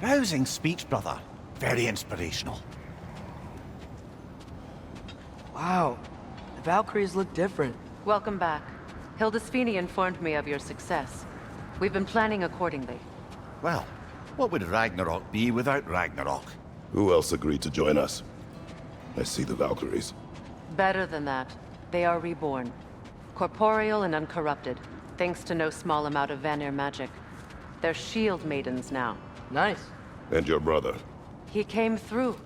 Rousing speech, brother. Very inspirational. Wow, the Valkyries look different. Welcome back. Hildisvini informed me of your success. We've been planning accordingly. Well, what would Ragnarok be without Ragnarok? Who else agreed to join us? I see the Valkyries. Better than that. They are reborn. Corporeal and uncorrupted, thanks to no small amount of Vanir magic. They're shield maidens now. Nice. And your brother? He came through.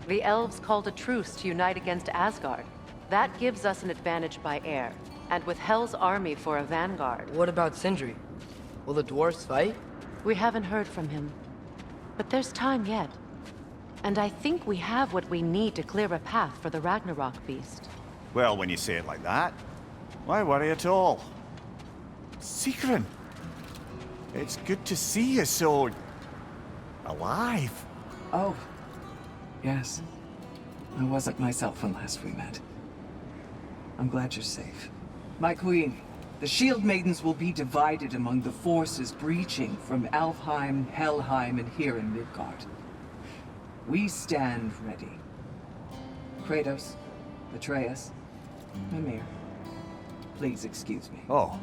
The elves called a truce to unite against Asgard. That gives us an advantage by air, and with Hell's army for a vanguard. What about Sindri? Will the dwarves fight? We haven't heard from him. But there's time yet. And I think we have what we need to clear a path for the Ragnarok beast. Well, when you say it like that, why worry at all? Sigrun! It's good to see you so... alive. Oh, yes. I wasn't myself when last we met. I'm glad you're safe. My queen, the Shield Maidens will be divided among the forces breaching from Alfheim, Helheim, and here in Midgard. We stand ready. Kratos, Atreus, Mimir, please excuse me. Oh.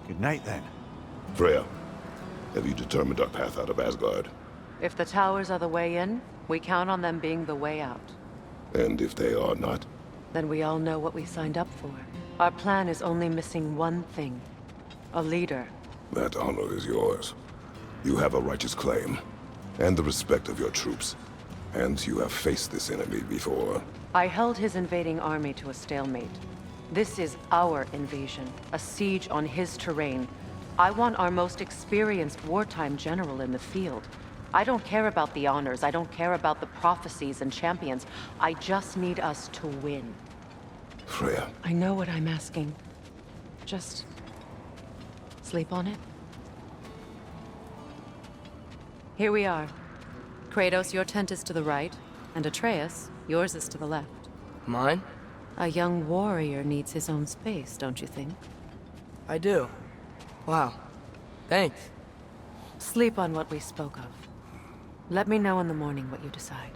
Good night, then. Freya, have you determined our path out of Asgard? If the towers are the way in, we count on them being the way out. And if they are not? Then we all know what we signed up for. Our plan is only missing one thing. A leader. That honor is yours. You have a righteous claim, and the respect of your troops. And you have faced this enemy before. I held his invading army to a stalemate. This is our invasion, a siege on his terrain. I want our most experienced wartime general in the field. I don't care about the honors, I don't care about the prophecies and champions. I just need us to win. Freya. I know what I'm asking. Just... sleep on it. Here we are. Kratos, your tent is to the right, and Atreus, yours is to the left. Mine? A young warrior needs his own space, don't you think? I do. Wow. Thanks. Sleep on what we spoke of. Let me know in the morning what you decide.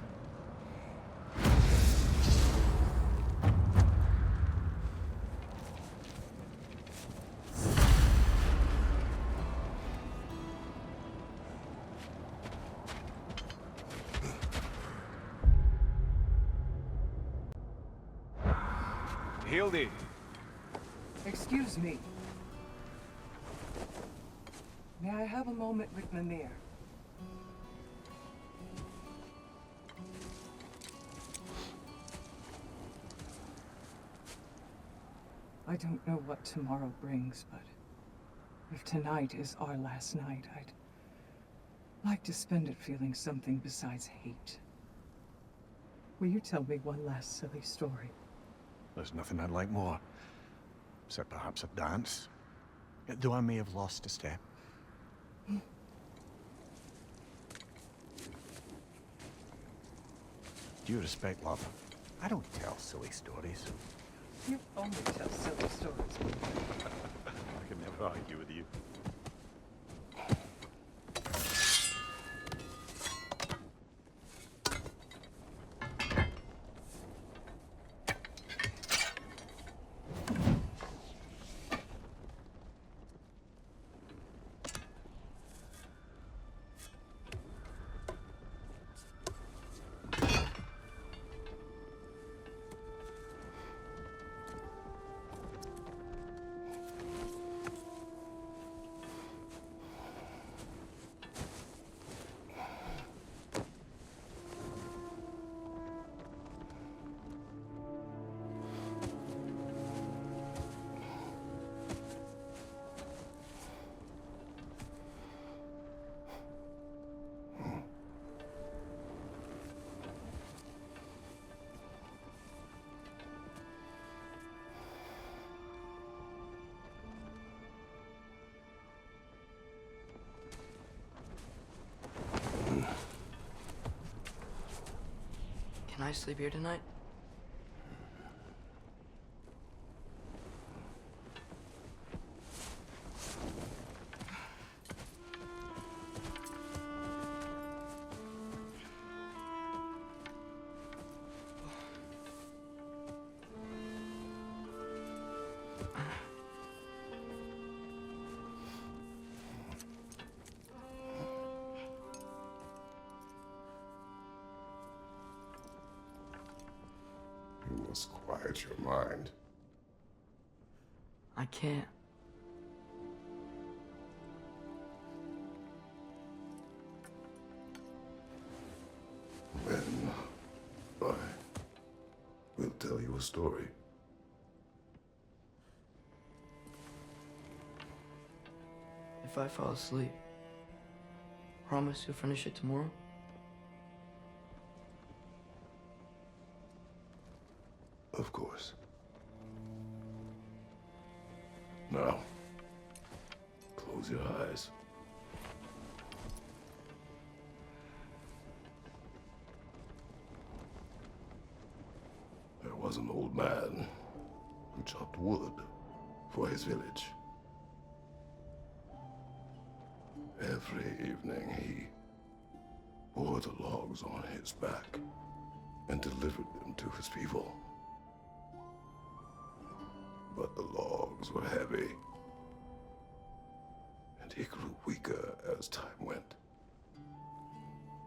Hildy. Excuse me. May I have a moment with Mimir? I don't know what tomorrow brings, but if tonight is our last night, I'd like to spend it feeling something besides hate. Will you tell me one last silly story? There's nothing I'd like more. Except perhaps a dance. Though I may have lost a step. Due respect, love. I don't tell silly stories. You only tell silly stories. I can never argue with you. Can I sleep here tonight? quiet your mind. I can't. Then I will tell you a story. If I fall asleep, promise you'll finish it tomorrow? Of course. Now, close your eyes. There was an old man who chopped wood for his village. Every evening he bore the logs on his back and delivered them to his people. But the logs were heavy, and he grew weaker as time went.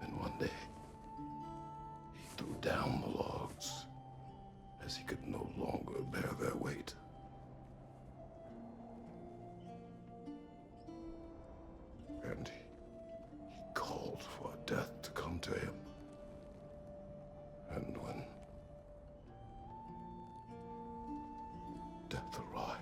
And one day, he threw down the logs as he could no longer bear their weight. And he called for death to come to him. And when death arrived,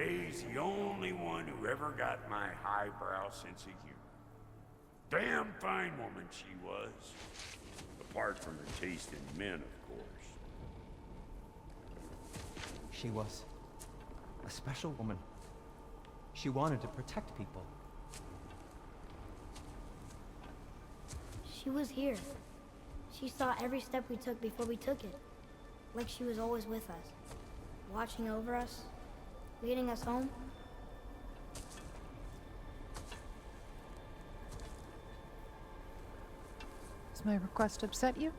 He's the only one who ever got my highbrow sense of humor. Damn fine woman she was. Apart from her taste in men, of course. She was a special woman. She wanted to protect people. She was here. She saw every step we took before we took it. Like she was always with us. Watching over us. Leading us home. Does my request upset you?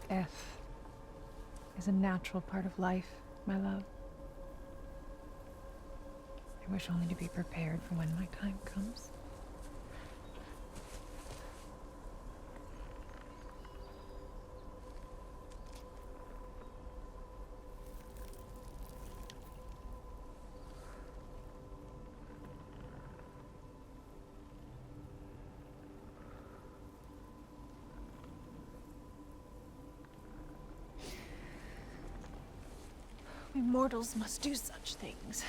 Death is a natural part of life, my love. I wish only to be prepared for when my time comes. We mortals must do such things.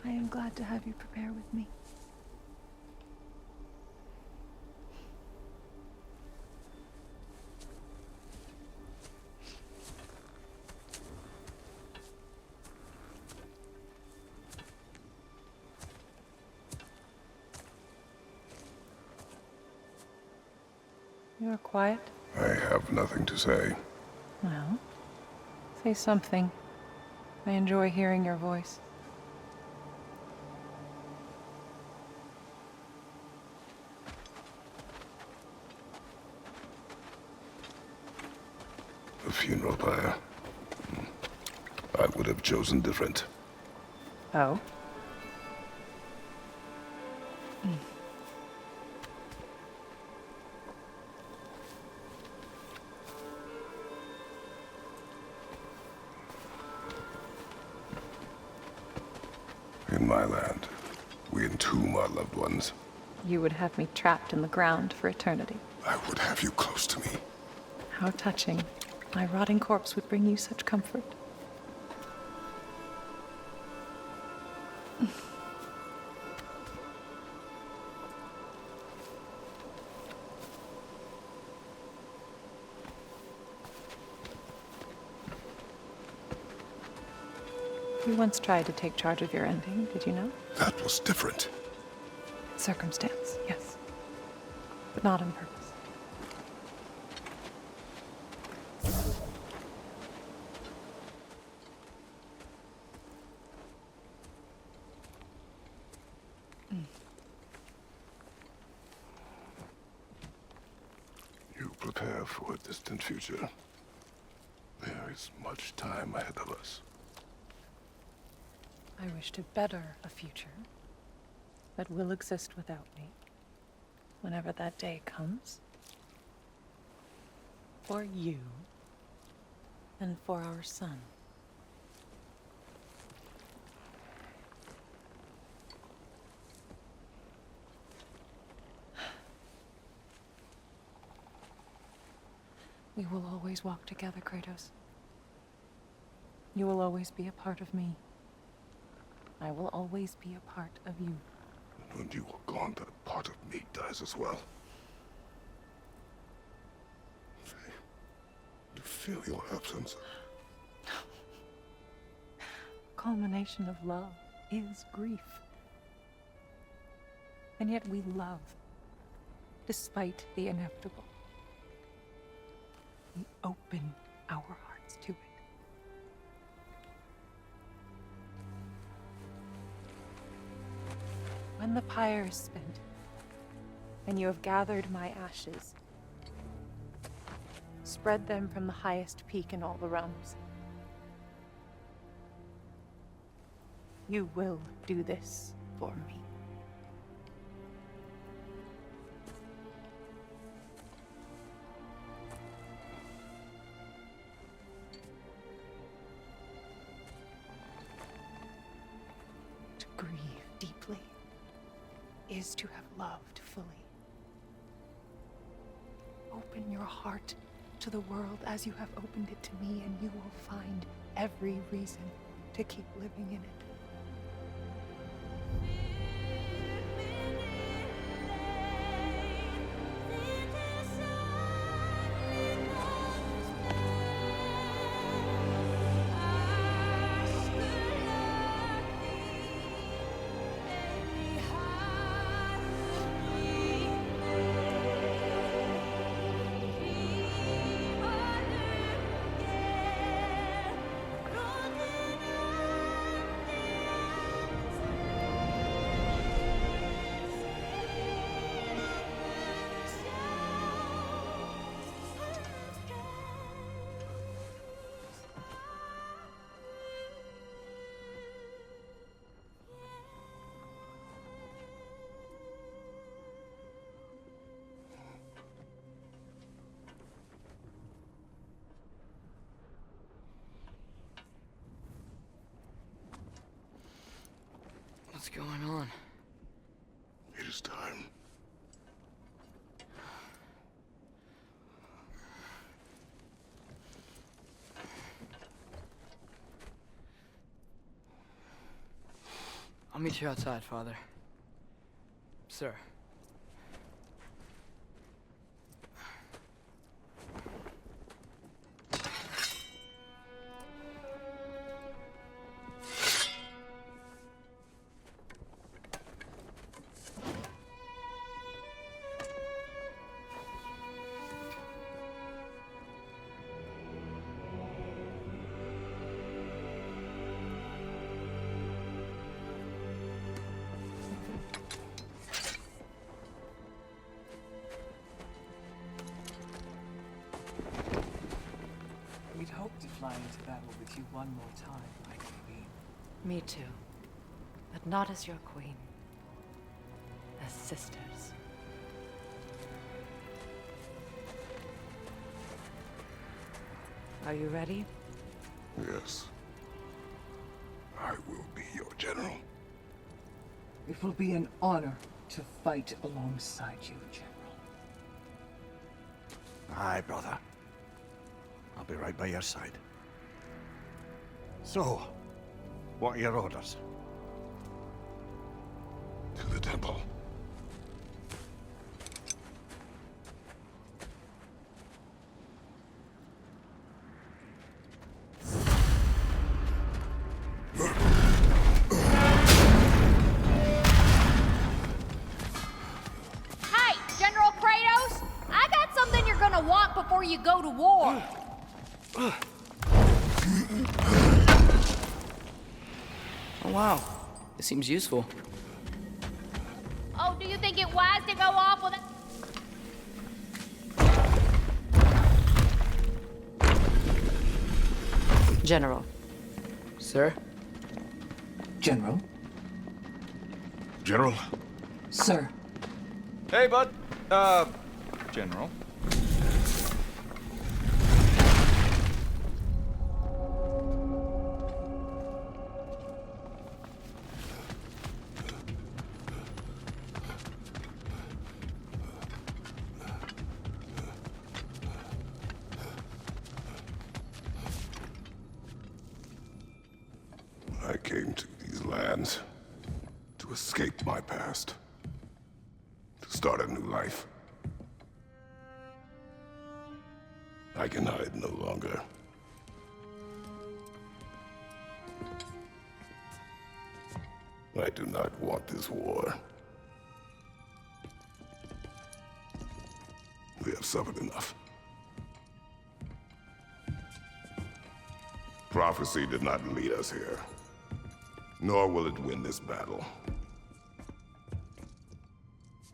I am glad to have you prepare with me. You are quiet? I have nothing to say. Well, say something. I enjoy hearing your voice. The funeral pyre. I have chosen different. Oh? In my land, we entomb our loved ones. You would have me trapped in the ground for eternity. I would have you close to me. How touching. My rotting corpse would bring you such comfort. You once tried to take charge of your ending, did you know? That was different. Circumstance, yes. But not on purpose. You prepare for a distant future. There is much time ahead of us. I wish to better a future that will exist without me, whenever that day comes. For you, and for our son. We will always walk together, Kratos. You will always be a part of me. I will always be a part of you. And when you are gone, that part of me dies as well. You feel your absence. Culmination of love is grief. And yet we love, despite the inevitable. We open our hearts to it. When the pyre is spent, and you have gathered my ashes, spread them from the highest peak in all the realms. You will do this for me. To grieve deeply is to have loved fully. Open your heart to the world as you have opened it to me, and you will find every reason to keep living in it. What's going on? It is time. I'll meet you outside, Father. Sir. We'd hoped to fly into battle with you one more time, Mike. Me too. But not as your queen. As sisters. Are you ready? Yes. I will be your general. It will be an honor to fight alongside you, General. Aye, brother. I'll be right by your side. So, what are your orders? To the temple. Hey, General Kratos! I got something you're gonna want before you go to war. Oh wow, this seems useful. Oh, do you think it wise to go off with a... General. Sir? General? General? Sir. Hey, bud. General. I came to these lands to escape my past, to start a new life. I can hide no longer. I do not want this war. We have suffered enough. Prophecy did not lead us here, nor will it win this battle.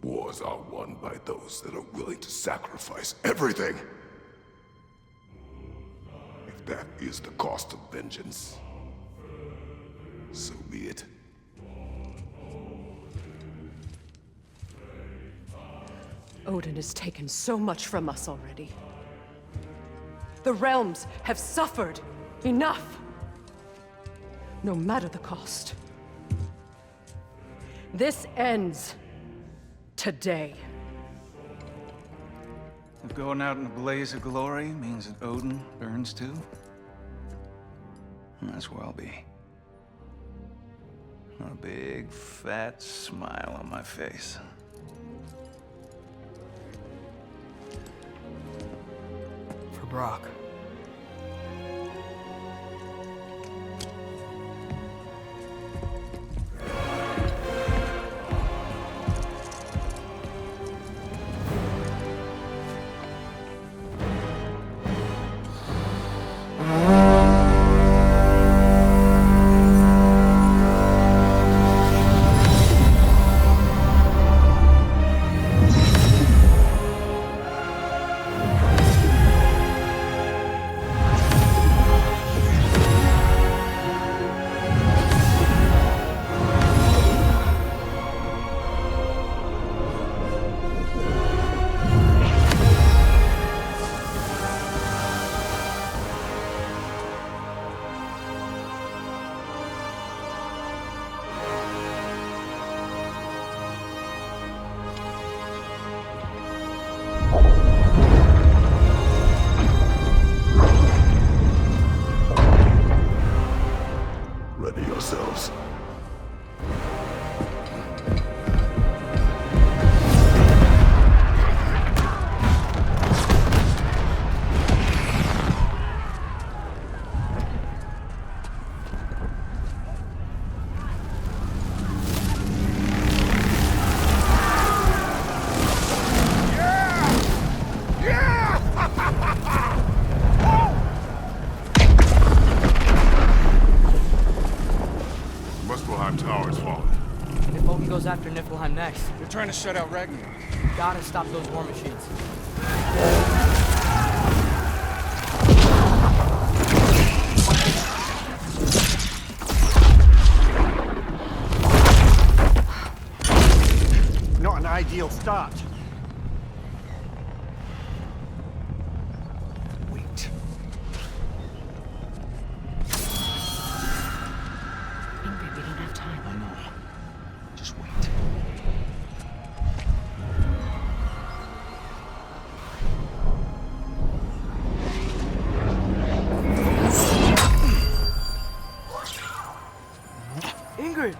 Wars are won by those that are willing to sacrifice everything. If that is the cost of vengeance, so be it. Odin has taken so much from us already. The realms have suffered. Enough! No matter the cost. This ends today. If going out in a blaze of glory means that Odin burns too, that's where I'll be. A big, fat smile on my face. For Brock. Ready yourselves. Tower's fallen. If Odin goes after Niflheim next, They're trying to shut out Ragnarok. gotta stop those war machines. ideal start. Wait. Ingrid, we don't have time. I know. Just wait. Ingrid!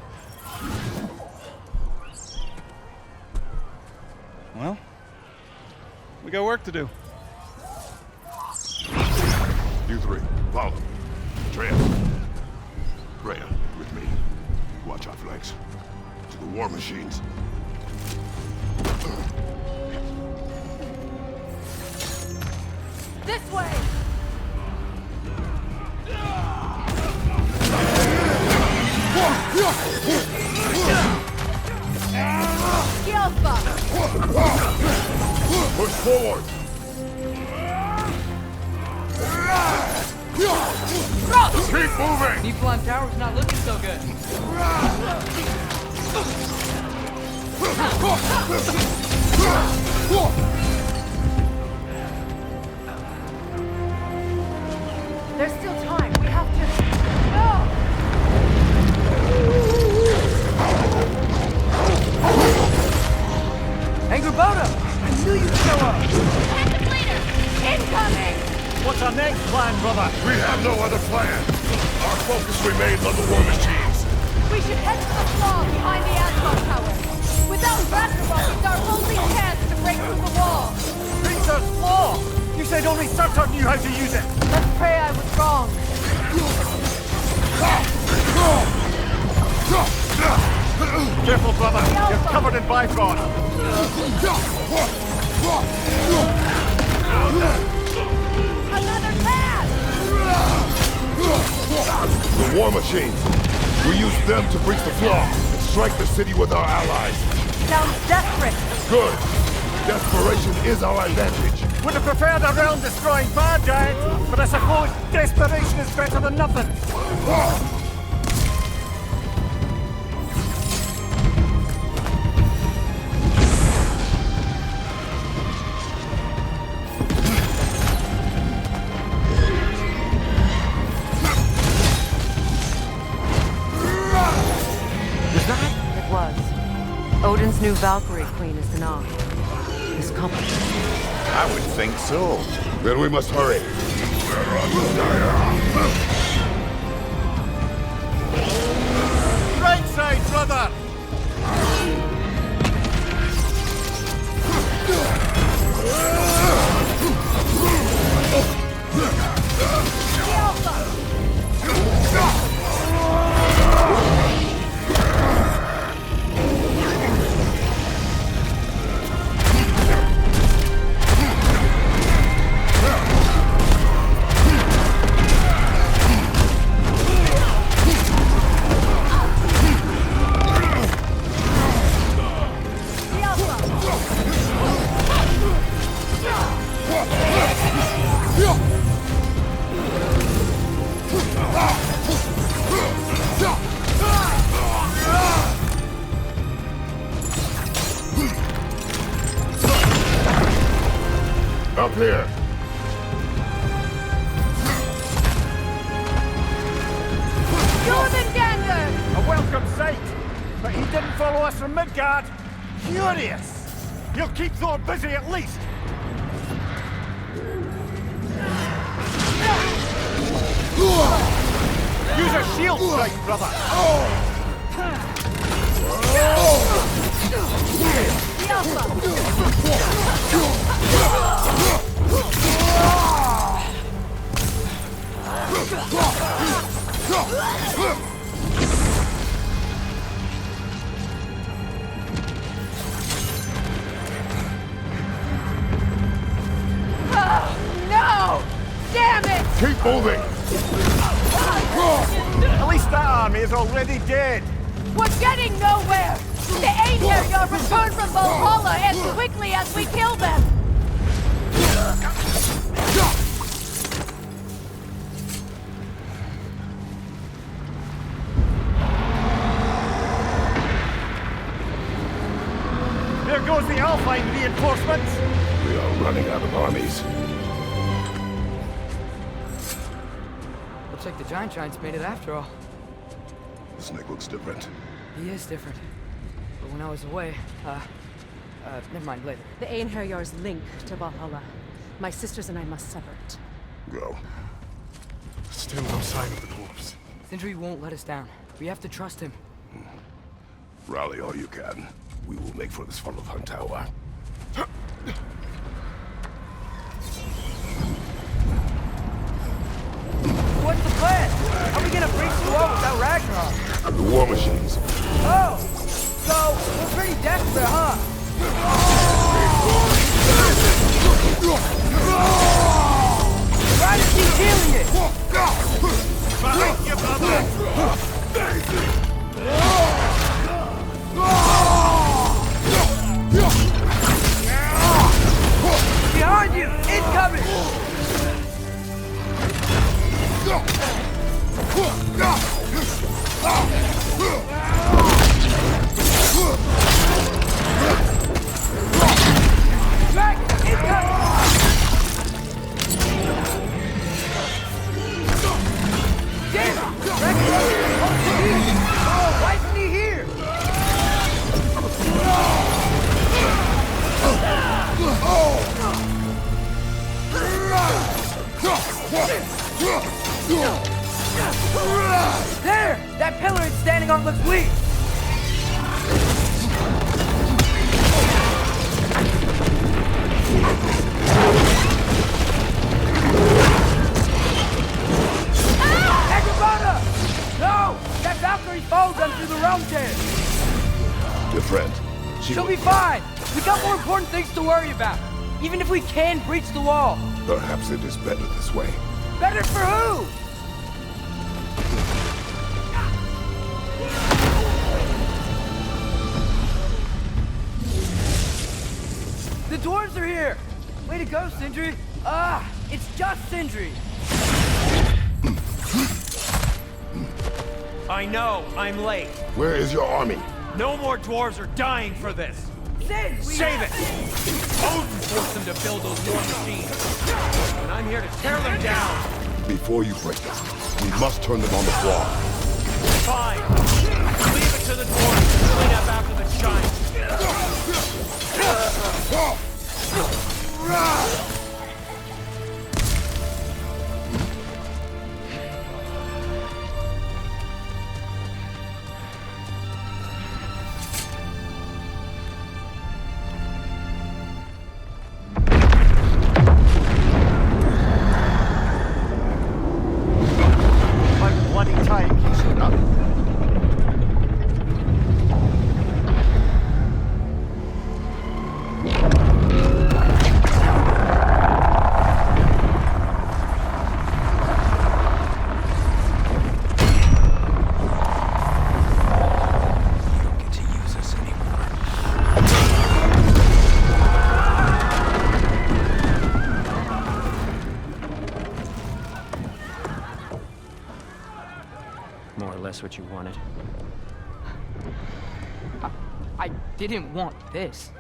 Well, we got work to do. You three, follow. Atreus. Rhea, with me. Watch our flanks. To the war machines. This way! Skillful! Push forward! Keep moving! People on tower's not looking so good. There's still time. We have to... Angrboda! I knew you'd show up! Captain Leader! Incoming! What's our next plan, brother? We have no other plan. Our focus remains on the war machines. We should head to the flaw behind the Asgard tower. Without Ragnarok, it's our only chance to break through the wall. Princess Law! You said only Surtr knew how to use it! Let's pray I was wrong. Careful, brother! You're covered in Bifrost! Another pass! The war machines. We use them to breach the flaw and strike the city with our allies. Sounds desperate. Good. Desperation is our advantage. Would have preferred a realm-destroying fire giant, but I suppose desperation is better than nothing. It was. Odin's new Valkyrie queen is Gna. His company. I would think so. Then we must hurry. Right side, brother! Up here. Jormungandr! A welcome sight! But he didn't follow us from Midgard. Curious! He'll keep Thor busy at least! Use a shield strike, brother! No! Damn it! Keep moving. At least that army is already dead! We're getting nowhere! The Aether return from Valhalla as quickly as we kill them! They're goes the Alpine reinforcements! We are running out of armies. Looks like the Giant's made it after all. The snake looks different. He is different. But when I was away, never mind, later. The Einherjar's link to Valhalla. My sisters and I must sever it. Go. Still no sign of the corpse. Sindri won't let us down. We have to trust him. Rally all you can. We will make for this funnel hunt tower. What's the plan? How are we gonna breach the wall without Ragnarok? The war machines. Oh! So, we're pretty desperate, huh? Try to keep healing it! Behind you, brother! Behind you! Incoming! Dragon! Incoming! Damn it! Dragon! Oh, why isn't he here? There! That pillar it's standing on looks weak! Angrboda! No! That Valkyrie follows them through the realm tear! Your friend. She'll be fine! We got more important things to worry about! Even if we can breach the wall! Perhaps it is better this way. Better for who? The dwarves are here! Way to go, Sindri! Ah, it's just Sindri! I know, I'm late. Where is your army? No more dwarves are dying for this! Sid, Save it! Odin forced them to build those war machines. And I'm here to tear them down! Before you break them, we must turn them on the floor. Fine! Leave it to the dwarves to clean up after the giants! What you wanted. I didn't want this.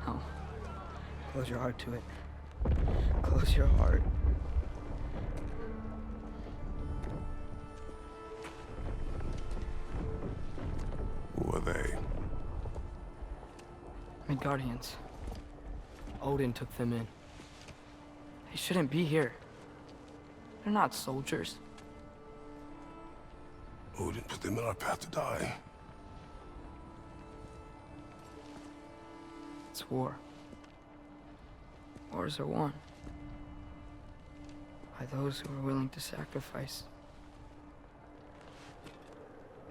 Oh. Close your heart to it. Close your heart. Who are they? Midgardians. Odin took them in. They shouldn't be here. They're not soldiers. Odin put them in our path to die. It's war. Wars are won by those who are willing to sacrifice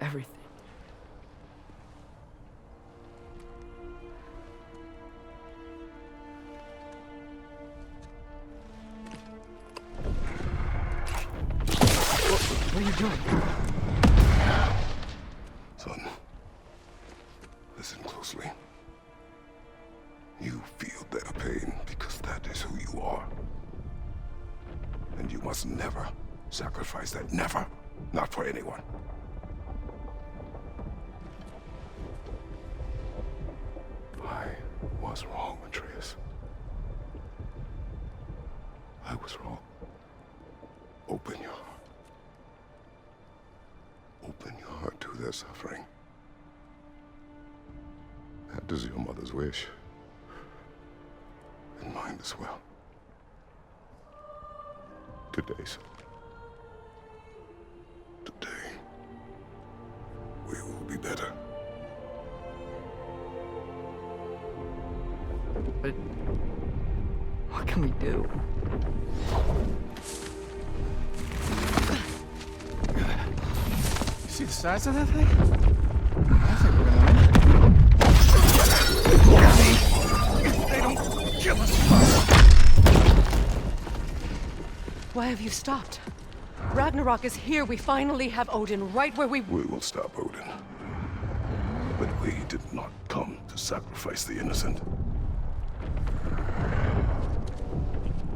everything. What are you doing? Son, listen closely. You feel their pain because that is who you are. And you must never sacrifice that. Never. Not for anyone. was wrong, Atreus. I was wrong. Open your heart. Open your heart to their suffering. That is your mother's wish. And mine as well. Today, son. Today, we will be better. But what can we do? You see the size of that thing? I think we're gonna win. If they don't kill us first. Why have you stopped? Ragnarok is here. We finally have Odin right where we... We will stop Odin. But we did not come to sacrifice the innocent.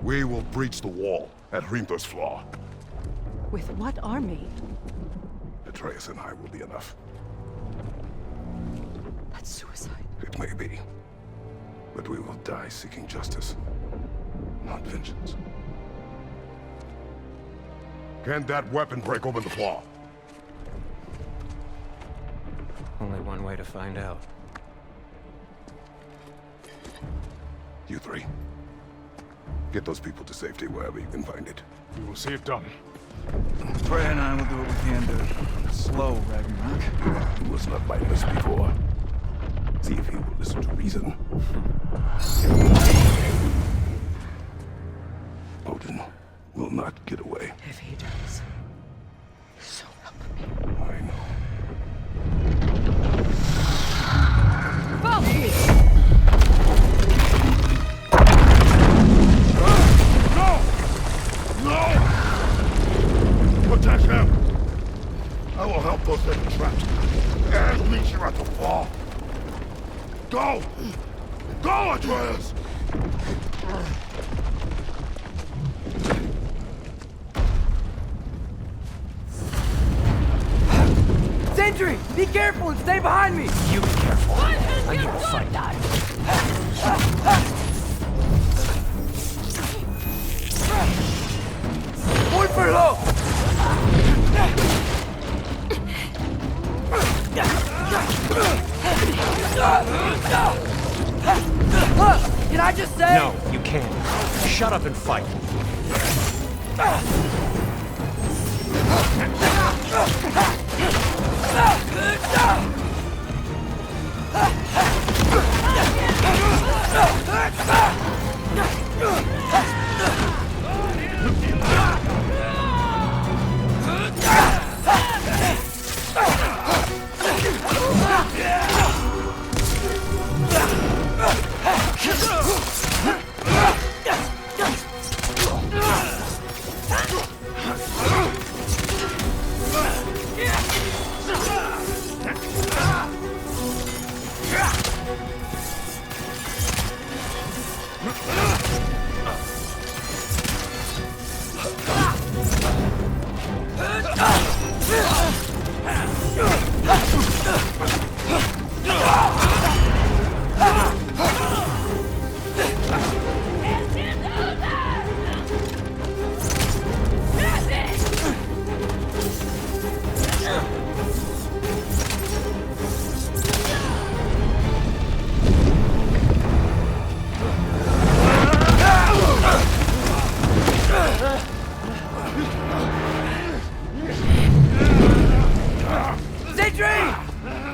We will breach the wall at Hrimthor's Flaw. With what army? Atreus and I will be enough. That's suicide. It may be. But we will die seeking justice, not vengeance. Can that weapon break open the flaw? Only one way to find out. You three. Get those people to safety wherever you can find it. We will see it done. Freya and I will do what we can to slow Ragnarok. He was not like this before. See if he will listen to reason. Odin will not get away. If he does, so help me. I know. No! Protect him! I will help those that are trapped. And meet you at the wall. Go! Go, Atreus! Sentry! Be careful and stay behind me! You be careful. I need to fight. Muy for low! Can I just say? No, you can't. Shut up and fight.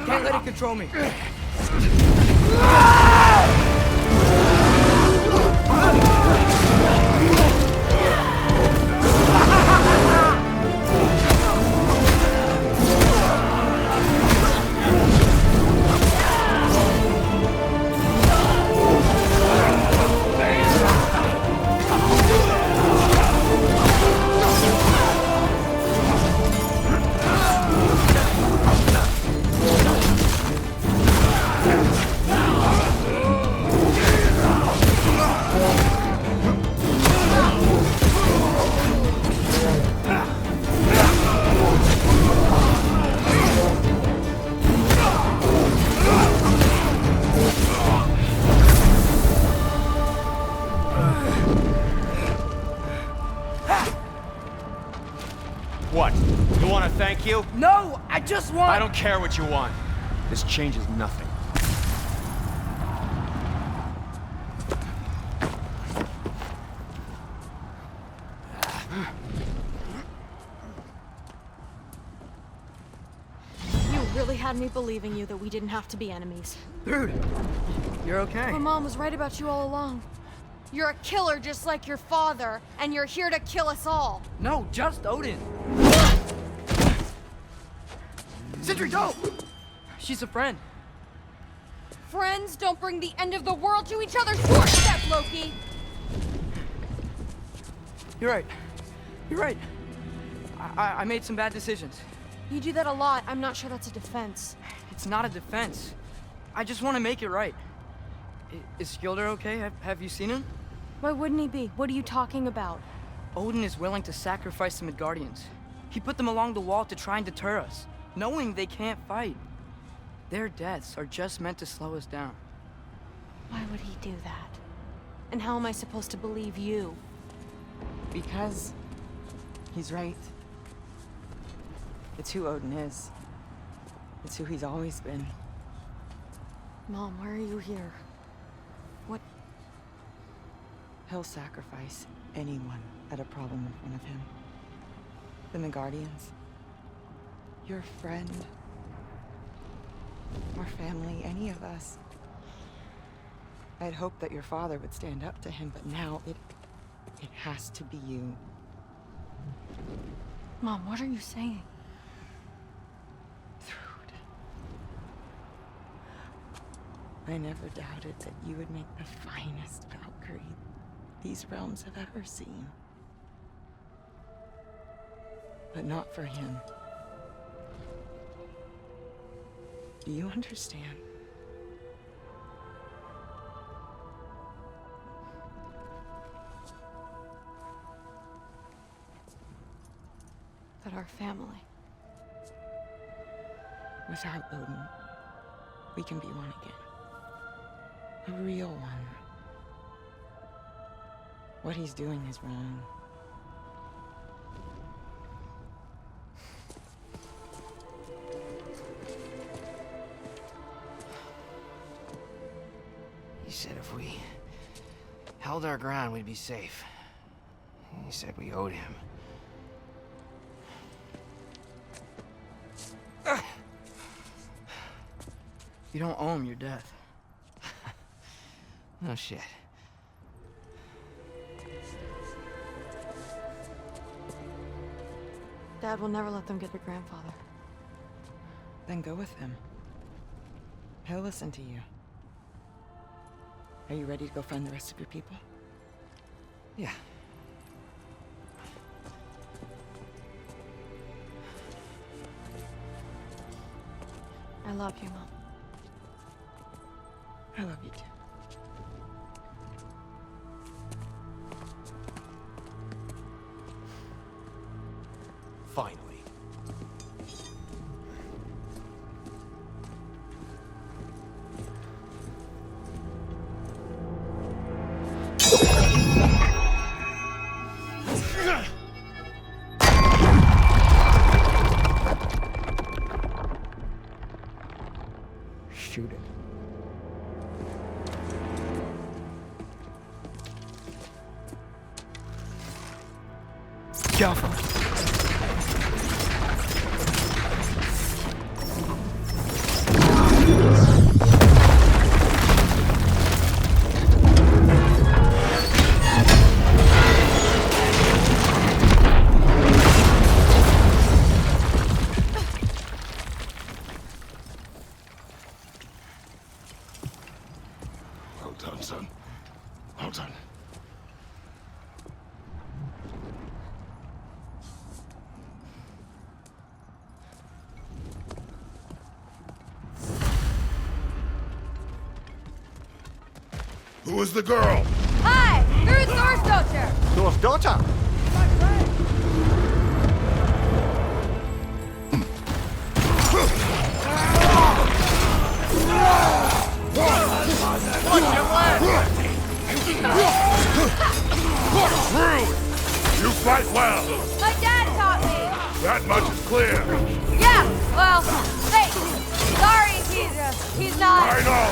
Can't let it control me. just want... I don't care what you want. This changes nothing. You really had me believing you that we didn't have to be enemies. Dude, you're okay. My mom was right about you all along. You're a killer just like your father, and you're here to kill us all. No, just Odin. Sentry, go! She's a friend. Friends don't bring the end of the world to each other's doorstep, Loki! You're right. You're right. I made some bad decisions. You do that a lot. I'm not sure that's a defense. It's not a defense. I just want to make it right. Is Skilder okay? Have you seen him? Why wouldn't he be? What are you talking about? Odin is willing to sacrifice the Midgardians. He put them along the wall to try and deter us, knowing they can't fight. Their deaths are just meant to slow us down. Why would he do that? And how am I supposed to believe you? Because he's right. It's who Odin is. It's who he's always been. Mom, why are you here? What? He'll sacrifice anyone at a problem in front of him. The Midgardians. Your friend. Our family, any of us. I'd hoped that your father would stand up to him, but now it has to be you. Mom, what are you saying? I never doubted that you would make the finest Valkyrie these realms have ever seen. But not for him. Do you understand? That our family... Without Odin, we can be one again. A real one. What he's doing is wrong. He said if we held our ground, we'd be safe. He said we owed him. You don't owe him your death. No shit. Dad will never let them get their grandfather. Then go with him. He'll listen to you. Are you ready to go find the rest of your people? Yeah. I love you, Mom. I love you too. Finally. Shoot it. Gjallarhorn. Well done, son. Well done. Who is the girl? Hi! Who's Thor's daughter? Thor's daughter? Rude! You fight well! My dad taught me! That much is clear. Yeah! Well, hey, sorry, he's not. I know!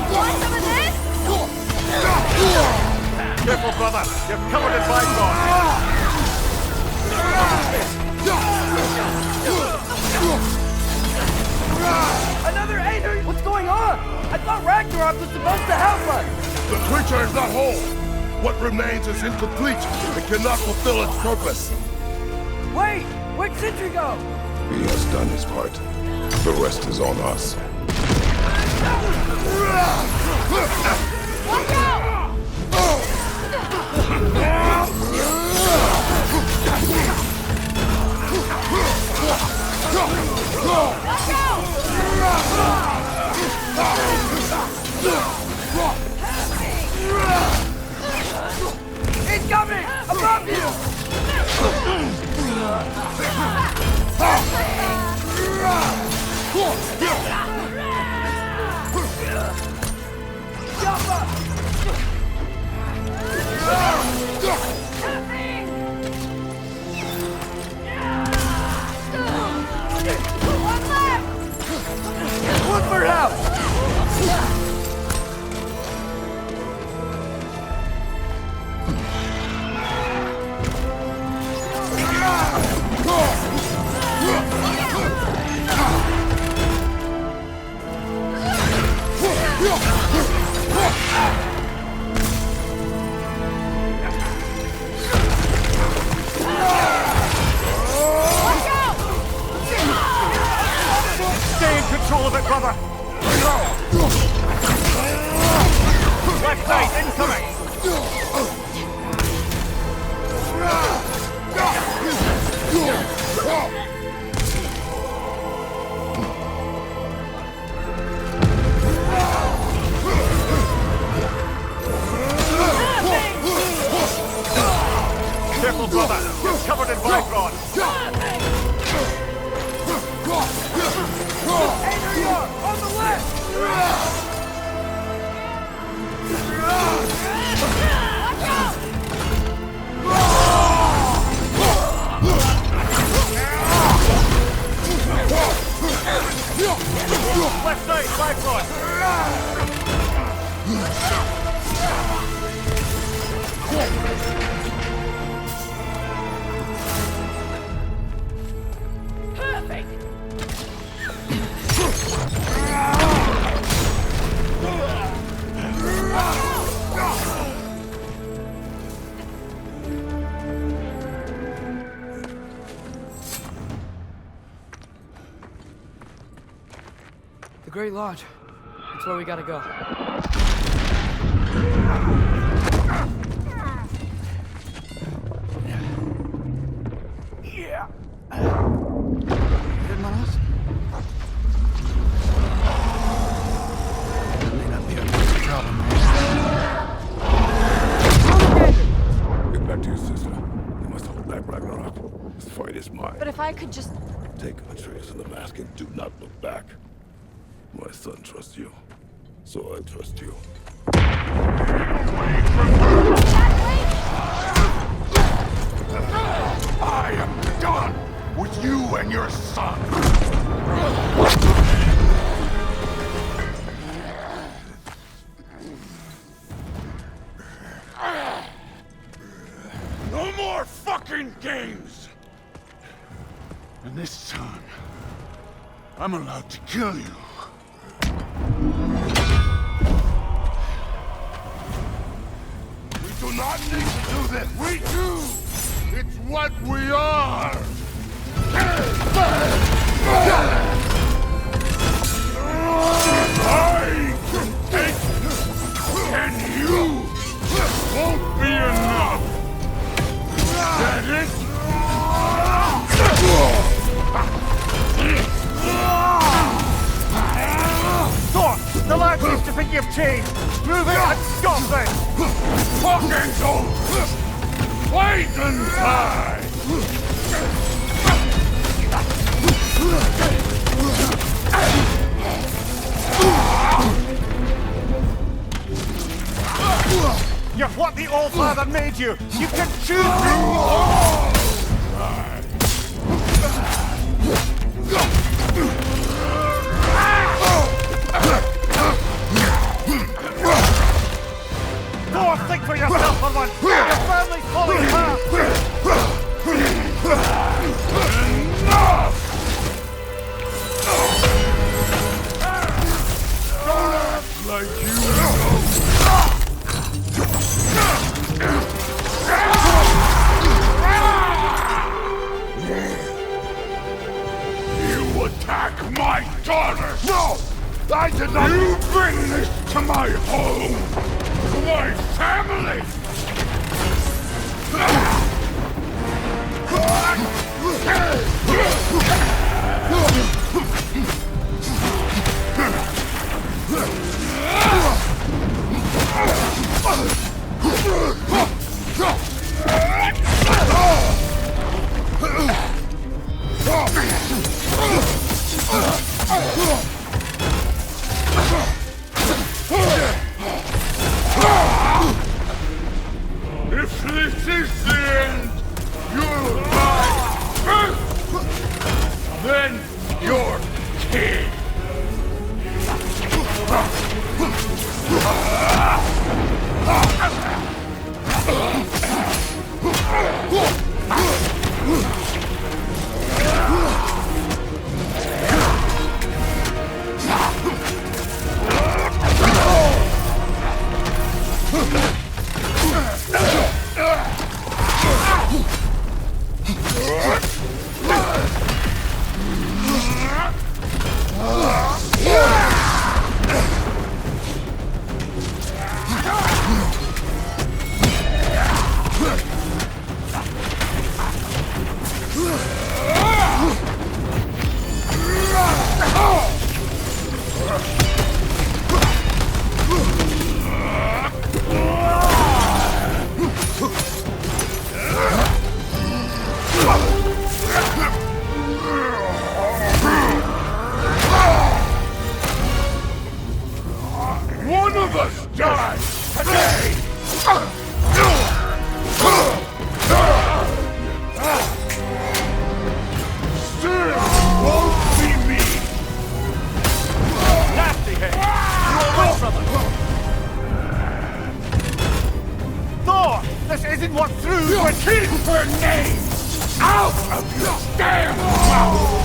Want some of this? Careful, brother. You're covered in bygones. Another Aether! What's going on? I thought Ragnarok was supposed to help us! The creature is not whole. What remains is incomplete. It cannot fulfill its purpose. Wait! Where'd Surtr go? He has done his part. The rest is on us. Watch out! Watch out! He's coming! Above you! One left! Look for help! Stay in control of it, brother. Left side incoming. Careful, brother. You're covered in bygones. On the left! Left side, bygones. Perfect! The Great Lodge. That's where we gotta go. Yeah. Hermanos? That may not be a problem. Get back to your sister. You must hold back Ragnarok. This fight is mine. But if I could just... Take Atreus and the mask and do not look back. My son trusts you, so I trust you. I am done with you and your son! No more fucking games! And this time, I'm allowed to kill you. We do not need to do this! We do! It's what we are! I can take and you won't be enough! That it? Thor, the lad seems to think you've changed. Move it and stop this! Fucking go! Wait and die! You're what the All-Father made you! You can choose! Thor, think for yourself for once! Your family's falling apart! Enough! Like you know. You attack my daughter! No! I did not! You bring this to my home! To my family! If this is the end, you'll die first! Then you're king! One of us dies today! Still won't be me! Nasty head! You alright, brother? Thor! This isn't what threw you! Keep her name out of your damn mouth!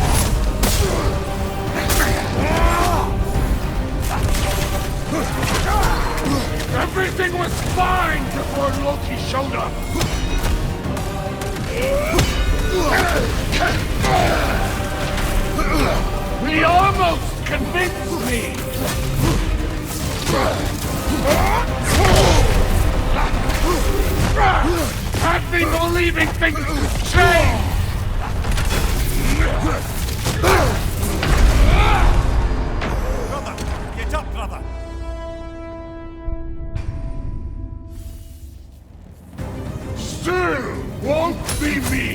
Everything was fine before Loki showed up! He almost convinced me! Had me believing things would change! Brother! Get up, brother! Still won't be me!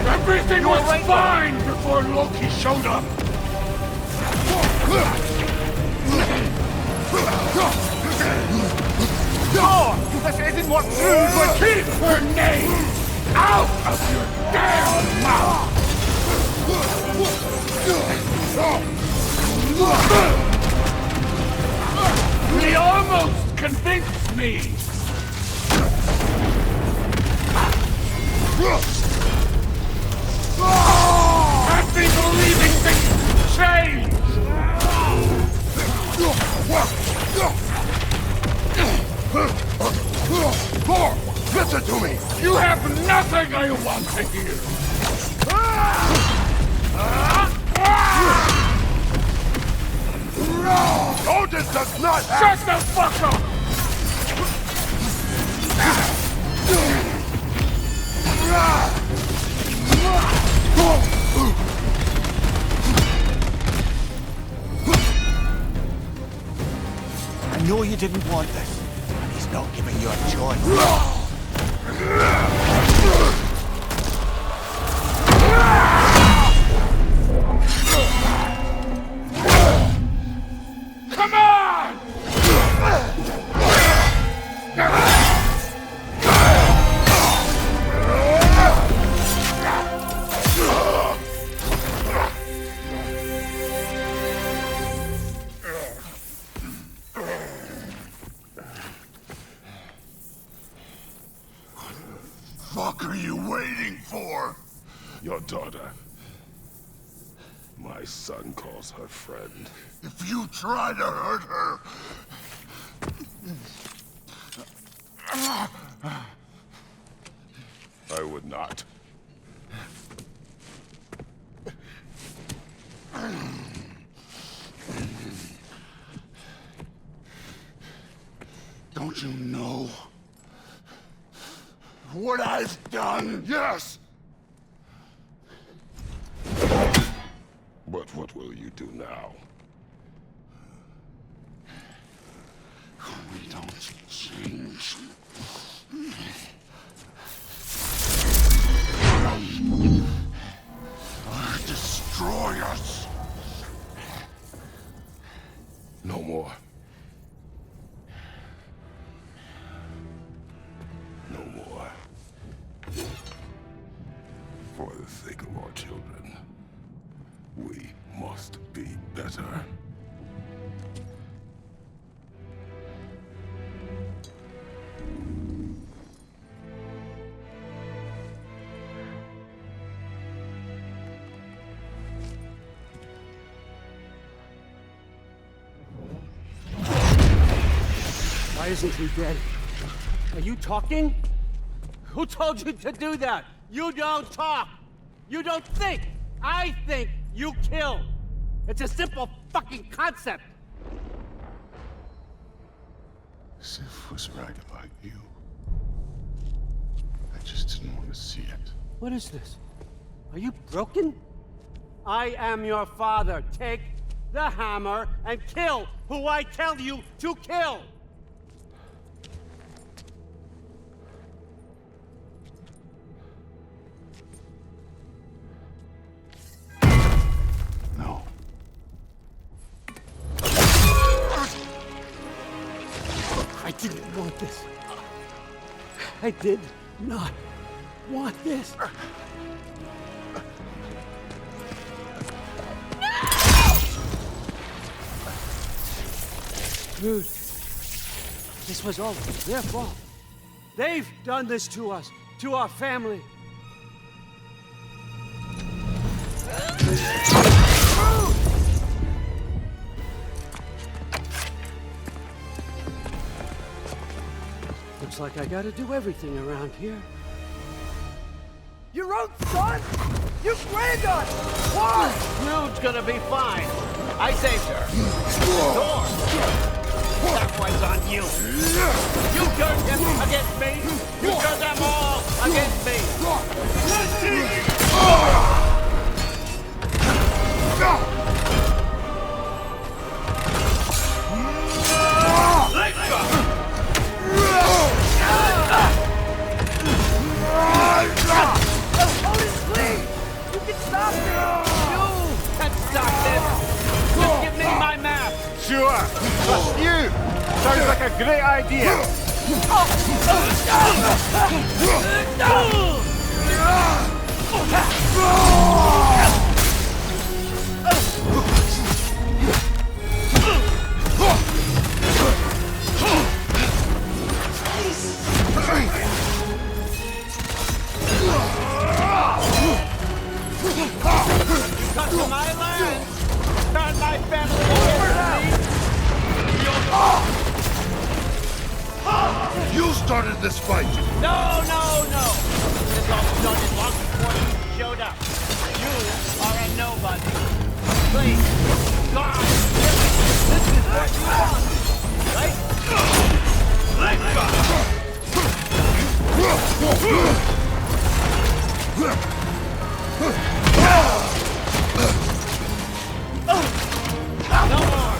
Everything was fine before Loki showed up! Thor! This isn't what threw you! Keep her name out of your damn mouth! He almost convinced me! Had me believing things change! Thor! Listen to me! You have nothing I want to hear! Odin does not have... Shut the fuck up! I know you didn't want this, and he's not giving you a choice. fuck are you waiting for? Your daughter. My son calls her friend. If you try to hurt her... I would not. Don't you know what I've done? Yes! But what will you do now? We don't change. Or destroy us. No more. No more. For the sake of our children, we must be better. Why isn't he dead? Are you talking? Who told you to do that? You don't talk! You don't think! I think you kill! It's a simple fucking concept! Sif was right about you. I just didn't want to see it. What is this? Are you broken? I am your father. Take the hammer and kill who I tell you to kill! No. I didn't want this. I did not want this. Dude, this was all their fault. They've done this to us, to our family. Looks like I gotta do everything around here. Your own son? You granddaughter! Why? Rude's gonna be fine. I saved her. Thor! That one's on you. You turned him against me. You turned them all against me. Odin, please! You can stop this! You can stop this! Just give me my map! Sure! That's you! Sounds like a great idea! Come to my land! Turn my family against me! You started this fight! No! This all started long before you showed up. You are a nobody. Please, God, this is what you want, right? Let's go! No more!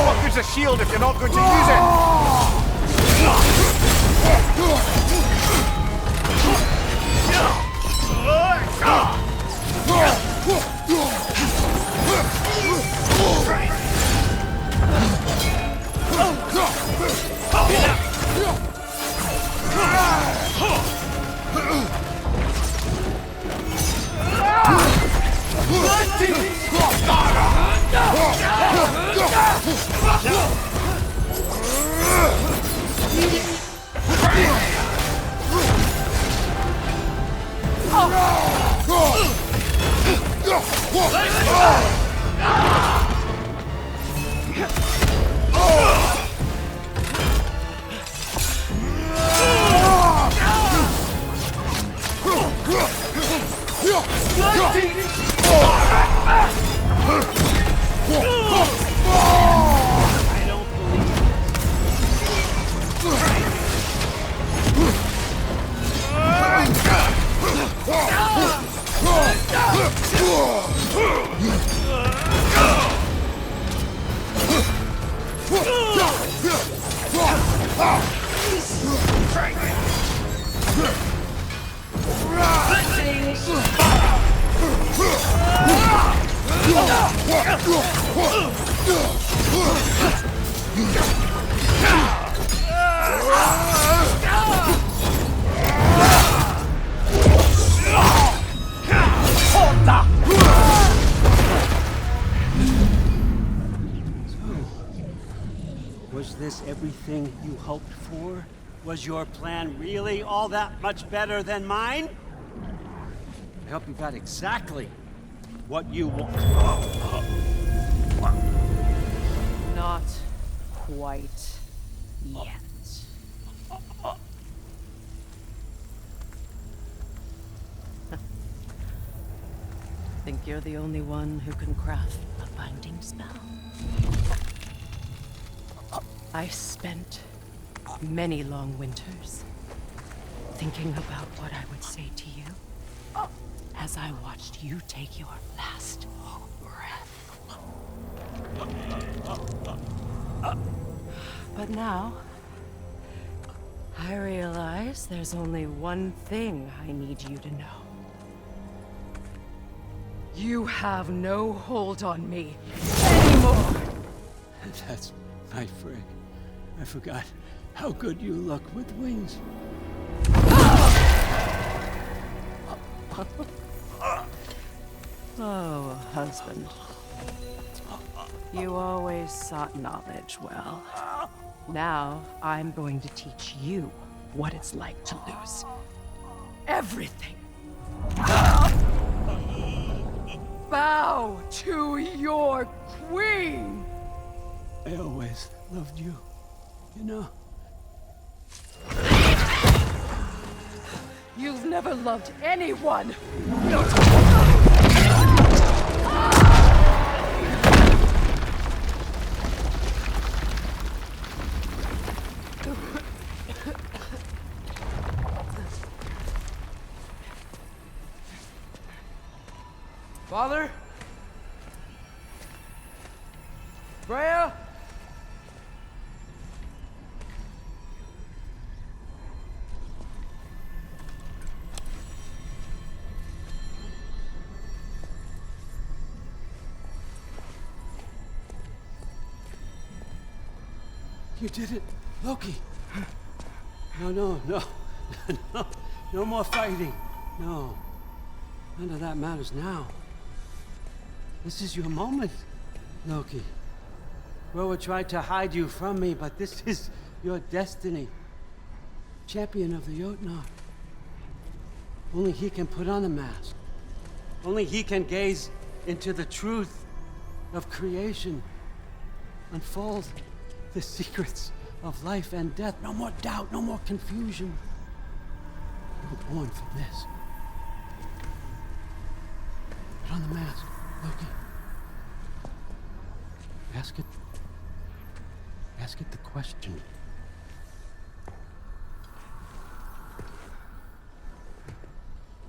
What good's a shield if you're not going to use it? Was this everything you hoped for? Was your plan really all that much better than mine? I hope you got exactly what you want. Not quite yet. Think you're the only one who can craft a binding spell? I spent many long winters thinking about what I would say to you as I watched you take your last breath. But now, I realize there's only one thing I need you to know. You have no hold on me anymore! That's my friend. I forgot how good you look with wings. Oh, husband. You always sought knowledge well. Now, I'm going to teach you what it's like to lose everything. Bow to your queen! I always loved you, you know. You've never loved anyone! Father? Freya? You did it, Loki. No, no more fighting. No, none of that matters now. This is your moment, Loki. Groa tried to hide you from me, but this is your destiny. Champion of the Jotnar. Only he can put on the mask. Only he can gaze into the truth of creation. Unfold the secrets of life and death. No more doubt, no more confusion. You were born for this. Put on the mask, Loki. Ask it the question.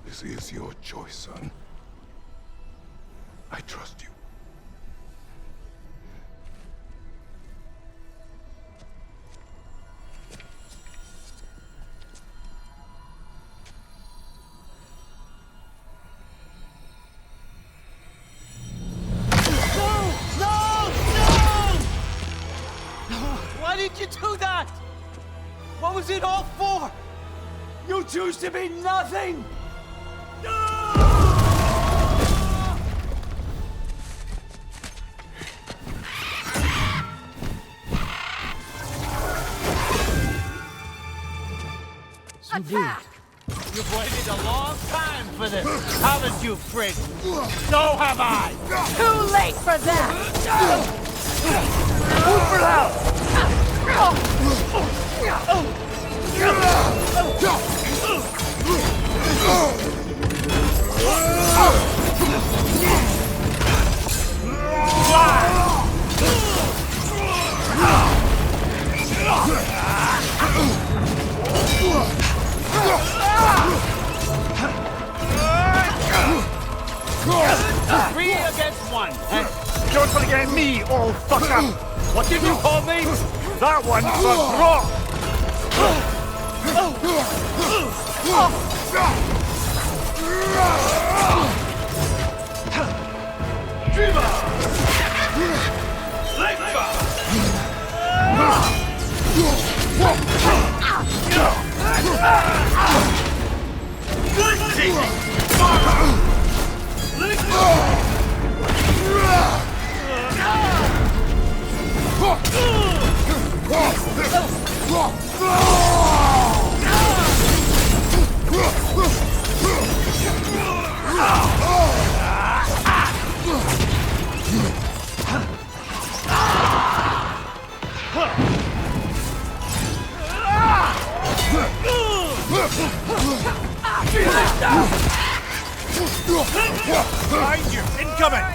This is your choice, son. I trust you. Why did you do that? What was it all for? You choose to be nothing! Attack! You've waited a long time for this, haven't you, Frig? So have I! Too late for that! Move for now! Three against one. Don't forget me, old fucker! What did you call me? That one's for Brock! Behind you! Incoming!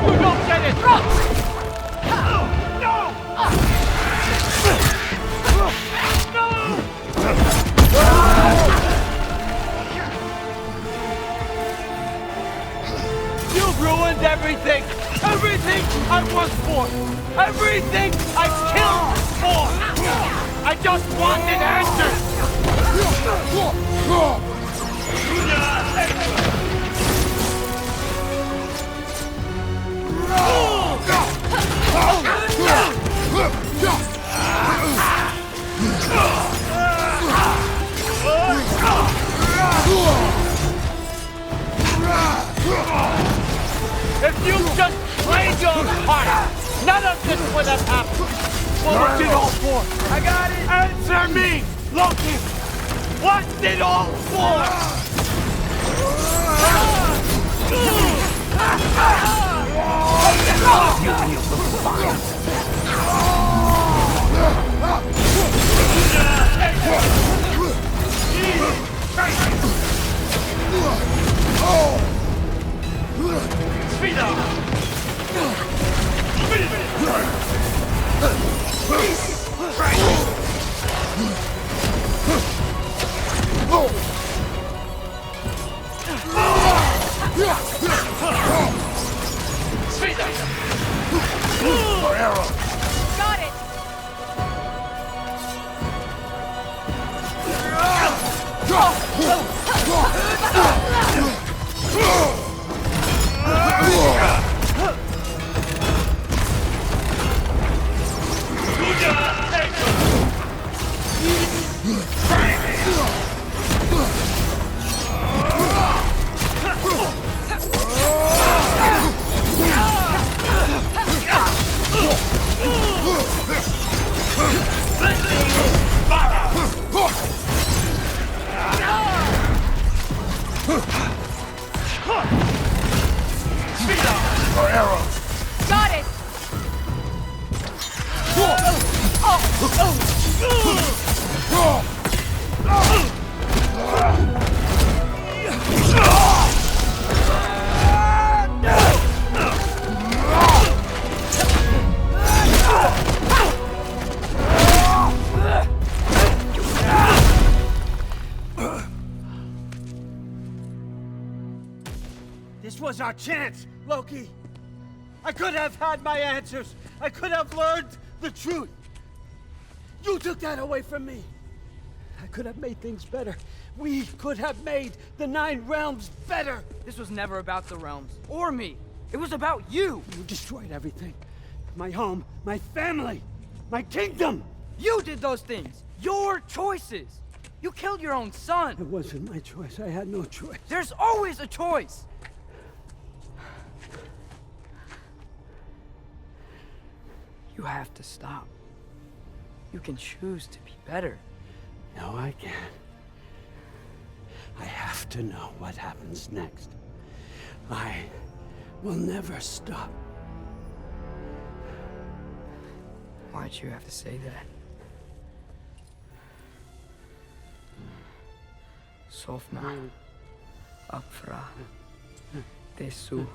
You don't get it! You've ruined everything! Everything I was for! Everything I killed for! I just wanted answers! If you just played your part, none of this would have happened. What did all for? I got it. Answer me, Loki. What did all for? You and your little fuckers. Speed up! Speed up! For arrow! Got it! For arrow! Got it! This was our chance, Loki. I could have had my answers. I could have learned the truth. You took that away from me. I could have made things better. We could have made the 9 realms better. This was never about the realms, or me. It was about you. You destroyed everything. My home, my family. My kingdom! You did those things! Your choices! You killed your own son! It wasn't my choice. I had no choice. There's always a choice! You have to stop. You can choose to be better. No, I can't. I have to know what happens next. I will never stop. Why'd you have to say that? Sofna. Apfra. Desu.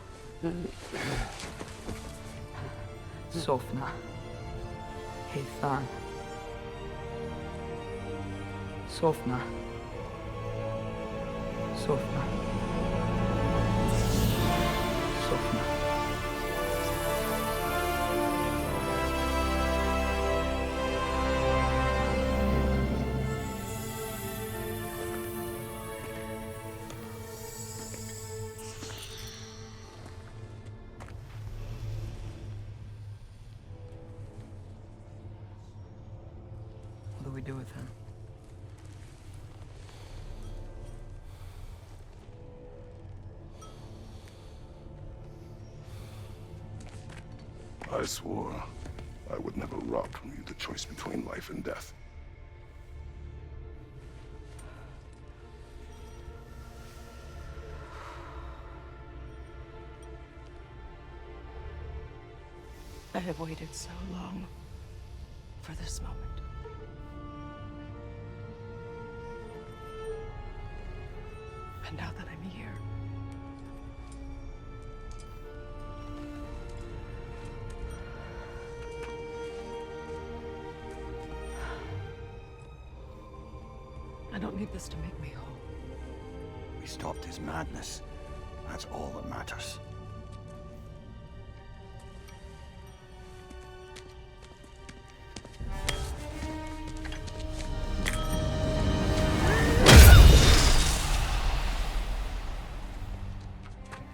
Sofna. Heithan. Sofna. Sofna. Sofna. What do we do with him? I swore I would never rob from you the choice between life and death. I have waited so long for this moment. And now that I'm here, I don't need this to make me whole. We stopped his madness. That's all that matters.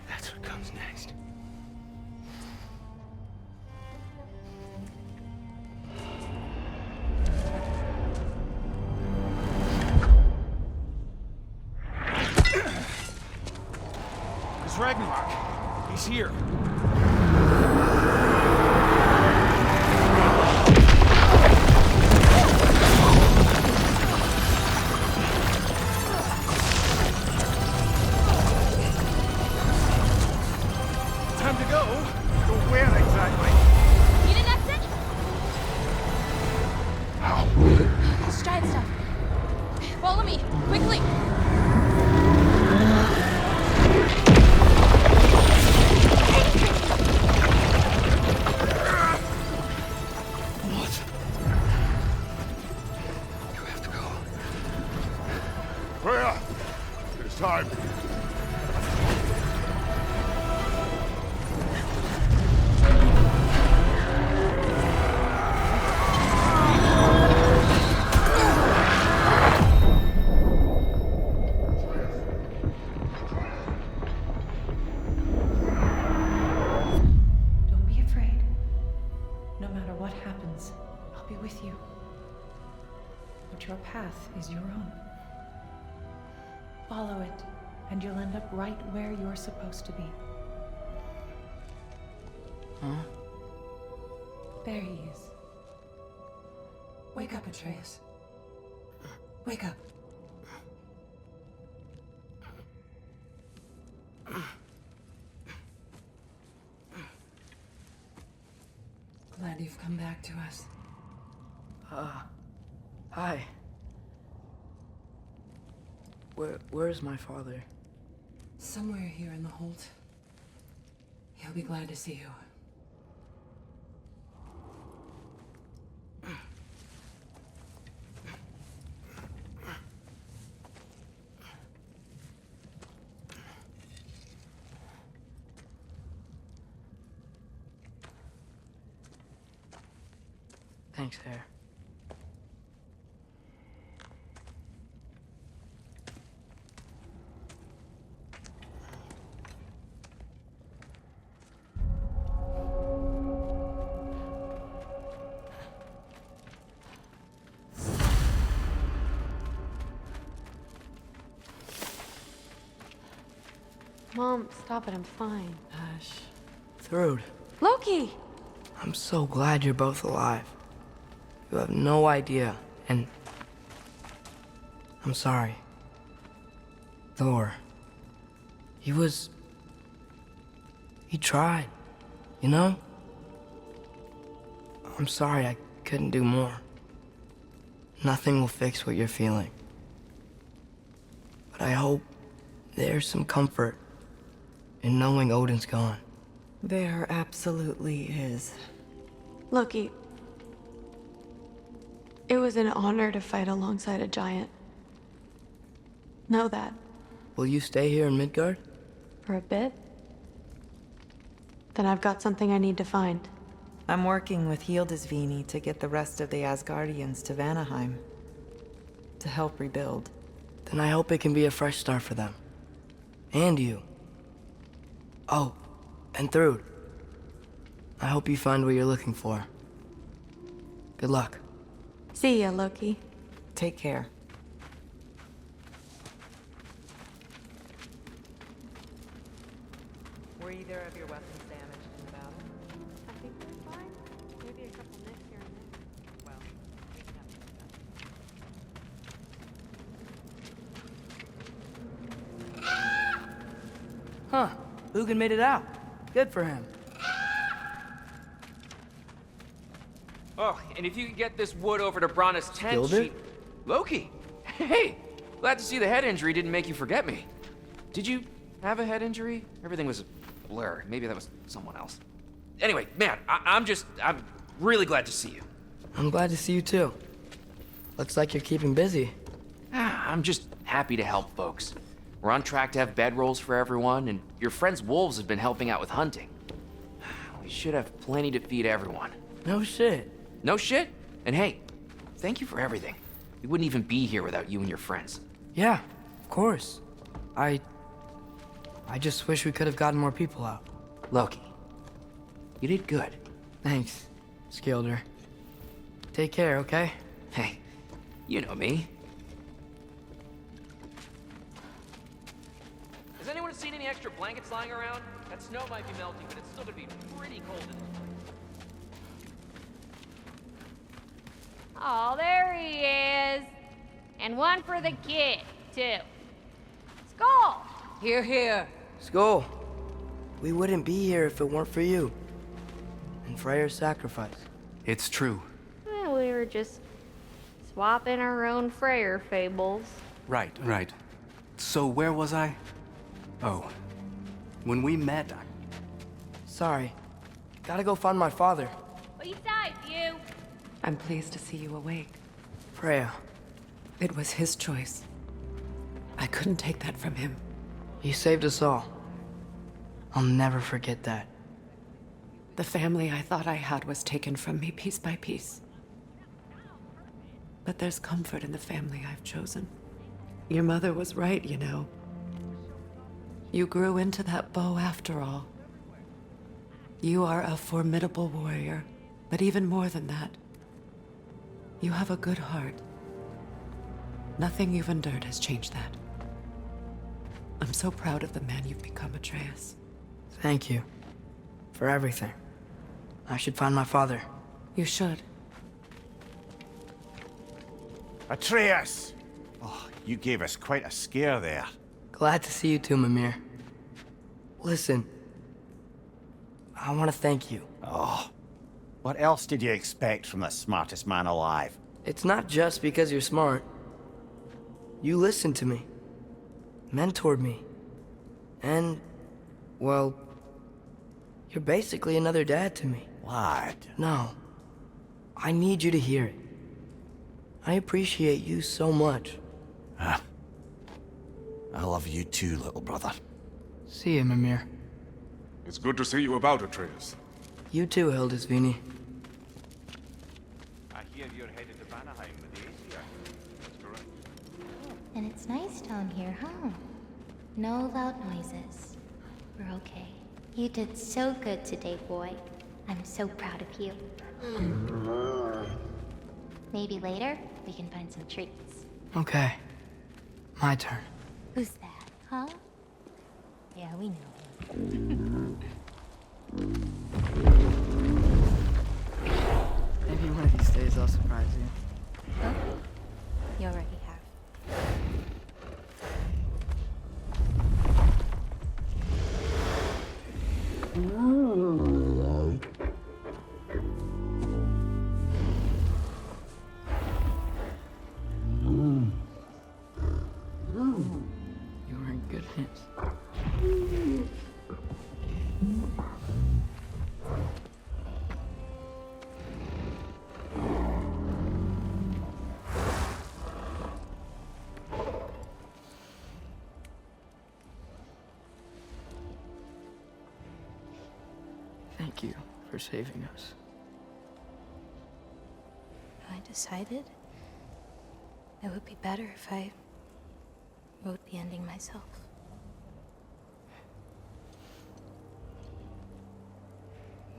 That's what comes next. It's Ragnarok. He's here. Time to go. Go where exactly? Need an exit? How? Stride stuff. Follow me, quickly. What? You have to go. Freya! It's time. Don't be afraid. No matter what happens, I'll be with you. But your path is your own. Follow it, and you'll end up right where you're supposed to be. Huh? There he is. Wake up, Atreus. Wake up. Glad you've come back to us. Hi. Where's my father? Somewhere here in the Holt. He'll be glad to see you. Thanks, Hare. Mom, stop it. I'm fine. Hush. Thrud, Loki! I'm so glad you're both alive. You have no idea, and I'm sorry. Thor, he tried, you know? I'm sorry I couldn't do more. Nothing will fix what you're feeling. But I hope there's some comfort in knowing Odin's gone. There absolutely is. Loki, it was an honor to fight alongside a giant. Know that. Will you stay here in Midgard? For a bit? Then I've got something I need to find. I'm working with Hildisvíni to get the rest of the Asgardians to Vanaheim. To help rebuild. Then I hope it can be a fresh start for them. And you. Oh, and Thrud. I hope you find what you're looking for. Good luck. See ya, Loki. Take care. Were either of your weapons damaged in the battle? I think they're fine. Maybe a couple nicks here and there. Well, we can have this Huh. Hugin made it out. Good for him. Oh, and if you could get this wood over to Brana's tent, Skilder? Loki! Hey! Glad to see the head injury didn't make you forget me. Did you have a head injury? Everything was a blur. Maybe that was someone else. Anyway, man, I'm really glad to see you. I'm glad to see you too. Looks like you're keeping busy. I'm just happy to help folks. We're on track to have bedrolls for everyone, and your friend's wolves have been helping out with hunting. We should have plenty to feed everyone. No shit. No shit? And hey, thank you for everything. We wouldn't even be here without you and your friends. Yeah, of course. I just wish we could have gotten more people out. Loki, you did good. Thanks, Skilder. Take care, okay? Hey, you know me. Has anyone seen any extra blankets lying around? That snow might be melting, but it's still gonna be pretty cold in here. Oh, there he is. And one for the kid, too. Skull! Here, here. Skull, we wouldn't be here if it weren't for you. And Freyr's sacrifice. It's true. Well, we were just swapping our own Freyr fables. Right. So where was I? Oh, when we met, Sorry. Gotta go find my father. Besides you. I'm pleased to see you awake. Freya. It was his choice. I couldn't take that from him. He saved us all. I'll never forget that. The family I thought I had was taken from me piece by piece. But there's comfort in the family I've chosen. Your mother was right, you know. You grew into that bow after all. You are a formidable warrior, but even more than that, you have a good heart. Nothing you've endured has changed that. I'm so proud of the man you've become, Atreus. Thank you. For everything. I should find my father. You should. Atreus! Oh, you gave us quite a scare there. Glad to see you too, Mimir. Listen. I want to thank you. Oh, what else did you expect from the smartest man alive? It's not just because you're smart. You listened to me. Mentored me. And, well, you're basically another dad to me. Lad. No. I need you to hear it. I appreciate you so much. I love you too, little brother. See you, Mimir. It's good to see you about, Atreus. You too, Hildisvíni. I hear you're headed to Vanaheim with the Aesir. That's correct. And it's nice down here, huh? No loud noises. We're okay. You did so good today, boy. I'm so proud of you. Maybe later, we can find some treats. Okay. My turn. Who's that, huh? Yeah, we know. Maybe one of these days I'll surprise you. Oh, you already have. You were in good hands. Thank you for saving us. I decided it would be better if I wrote the ending myself.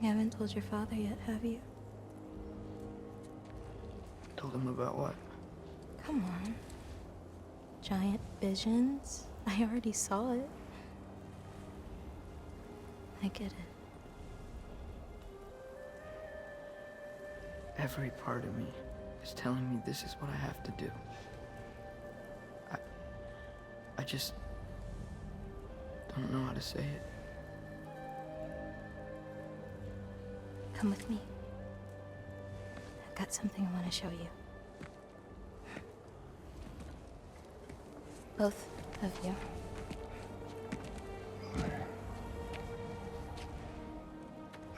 You haven't told your father yet, have you? Told him about what? Come on. Giant visions? I already saw it. I get it. Every part of me is telling me this is what I have to do. I just don't know how to say it. Come with me. I've got something I want to show you. Both of you.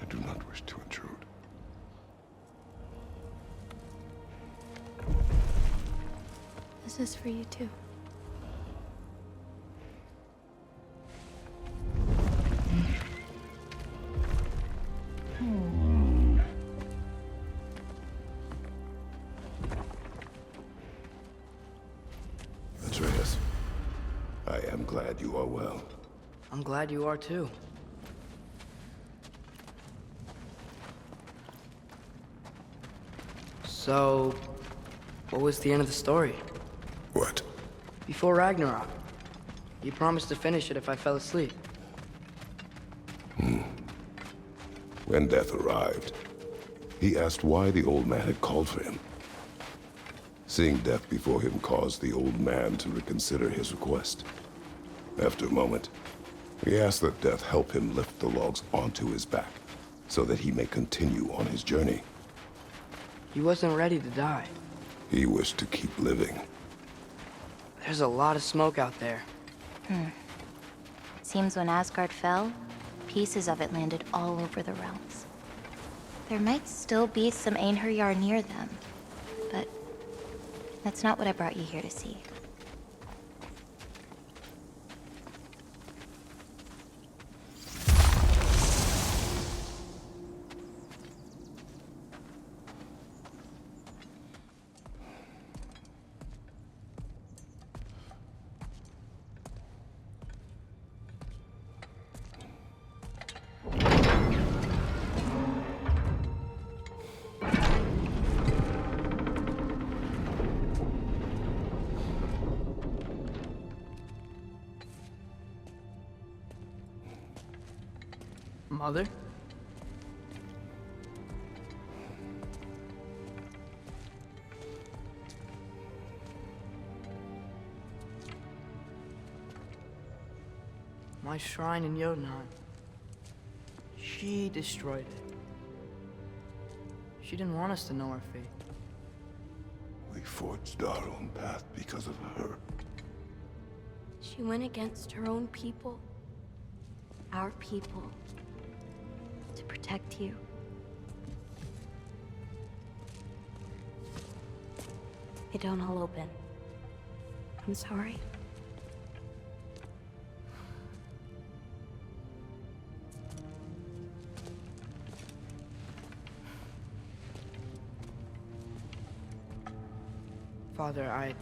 I do not wish to intrude. This is for you too. Atreus, I am glad you are well. I'm glad you are too. So, what was the end of the story? What? Before Ragnarok, you promised to finish it if I fell asleep. When death arrived, he asked why the old man had called for him. Seeing death before him caused the old man to reconsider his request. After a moment, he asked that death help him lift the logs onto his back, so that he may continue on his journey. He wasn't ready to die. He wished to keep living. There's a lot of smoke out there. Seems when Asgard fell, pieces of it landed all over the realms. There might still be some Einherjar near them, but that's not what I brought you here to see. Mother? My shrine in Jotunheim. She destroyed it. She didn't want us to know our fate. We forged our own path because of her. She went against her own people. Our people. To protect you. They don't all open. I'm sorry. Father, I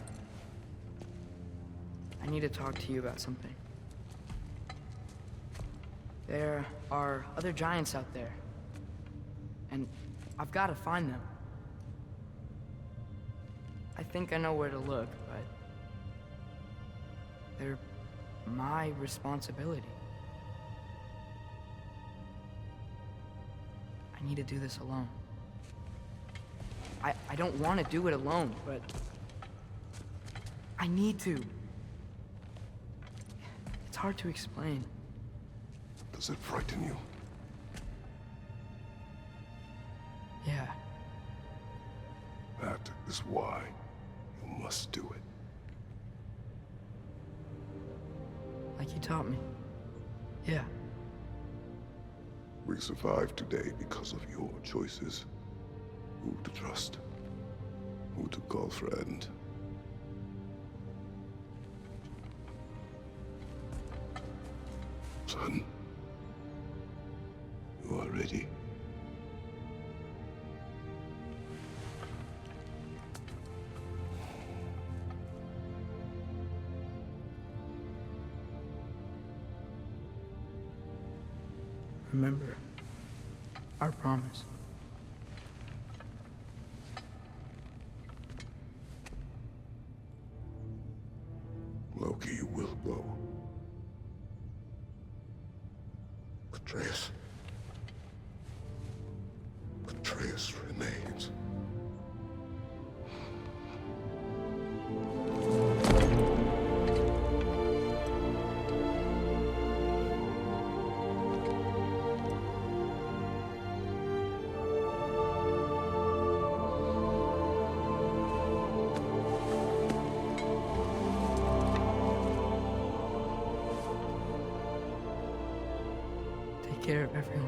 need to talk to you about something. There are other giants out there, and I've got to find them. I think I know where to look, but they're my responsibility. I need to do this alone. I don't want to do it alone, but I need to. It's hard to explain. Does it frighten you? Yeah. That is why you must do it. Like you taught me. Yeah. We survived today because of your choices. Who to trust, who to call friend. Son, you are ready. Remember our promise. Loki will go. Atreus. Atreus remains. Take care of everyone.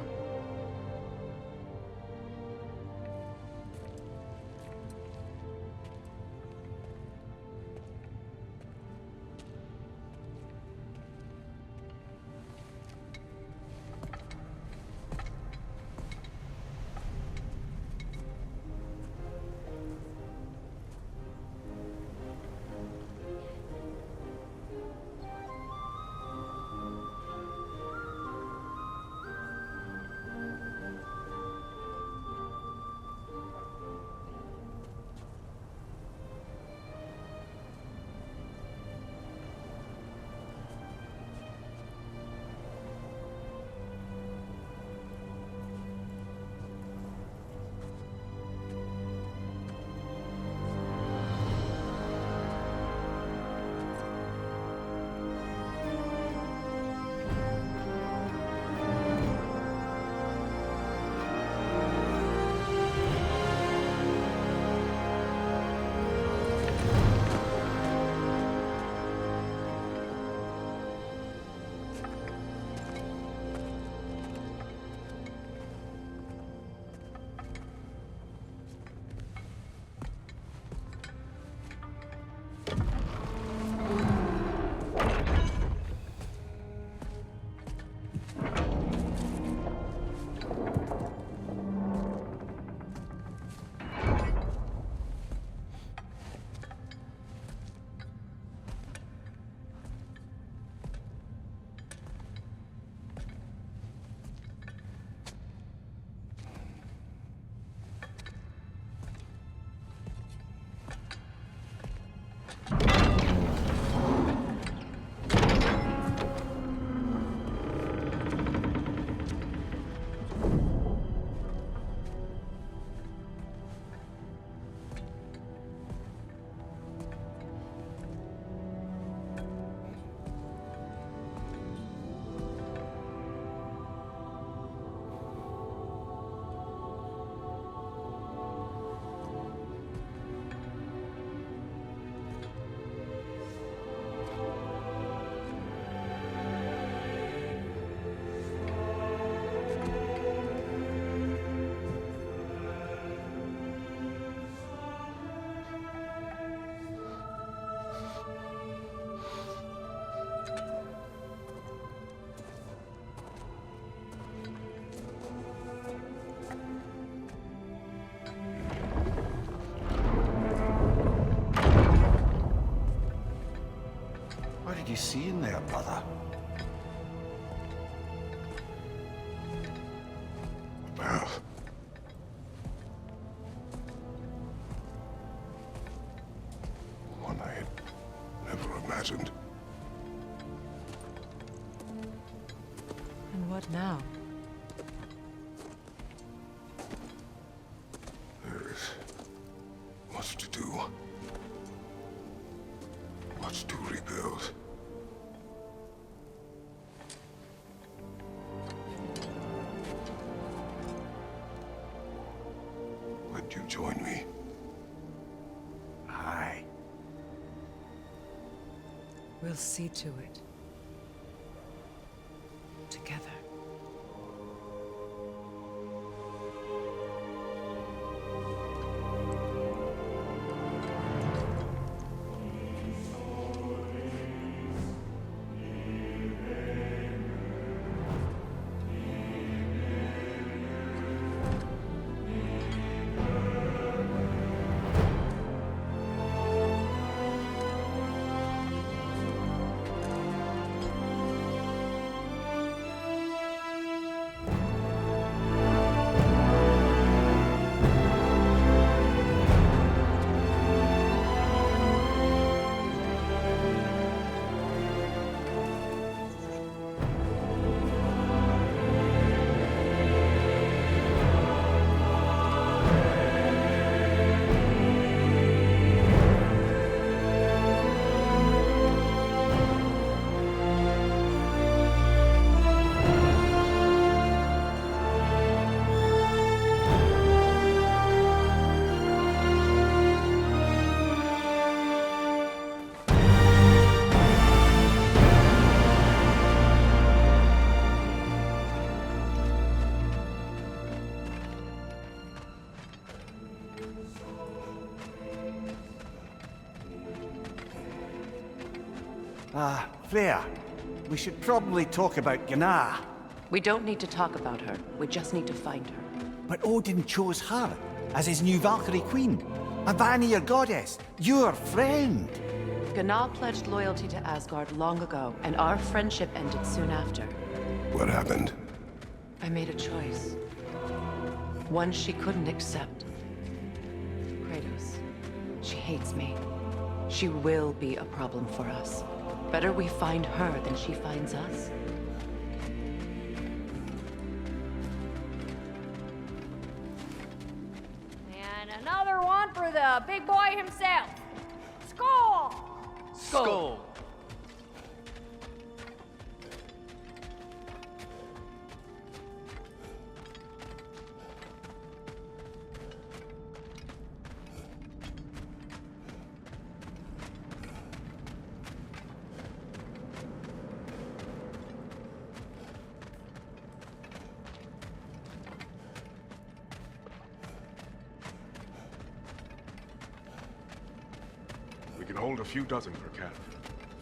What did you see in there, brother? A path. One I had never imagined. And what now? Would you join me? Aye. We'll see to it. Together. Freya, we should probably talk about Gná. We don't need to talk about her. We just need to find her. But Odin chose her as his new Valkyrie queen. A Vanir goddess, your friend. Gná pledged loyalty to Asgard long ago, and our friendship ended soon after. What happened? I made a choice. One she couldn't accept. Kratos. She hates me. She will be a problem for us. Better we find her than she finds us. And another one for the big boy himself. Skull! Skull. We can hold a few dozen per camp.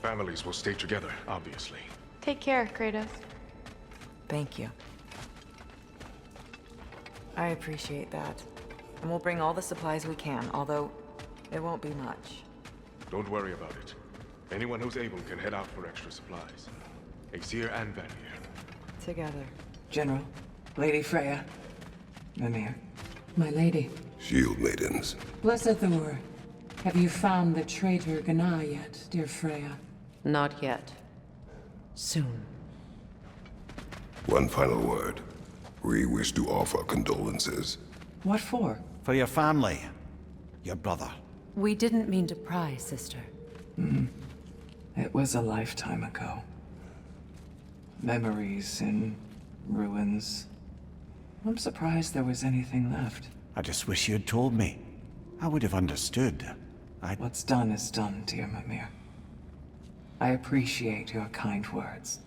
Families will stay together, obviously. Take care, Kratos. Thank you. I appreciate that. And we'll bring all the supplies we can, although it won't be much. Don't worry about it. Anyone who's able can head out for extra supplies. Aesir and Vanir. Together. General, Lady Freya, Mimir. My lady. Shield maidens. Blessed Thor. Have you found the traitor Gná yet, dear Freya? Not yet. Soon. One final word. We wish to offer condolences. What for? For your family. Your brother. We didn't mean to pry, sister. It was a lifetime ago. Memories in ruins. I'm surprised there was anything left. I just wish you'd told me. I would have understood. What's done is done, dear Mimir. I appreciate your kind words.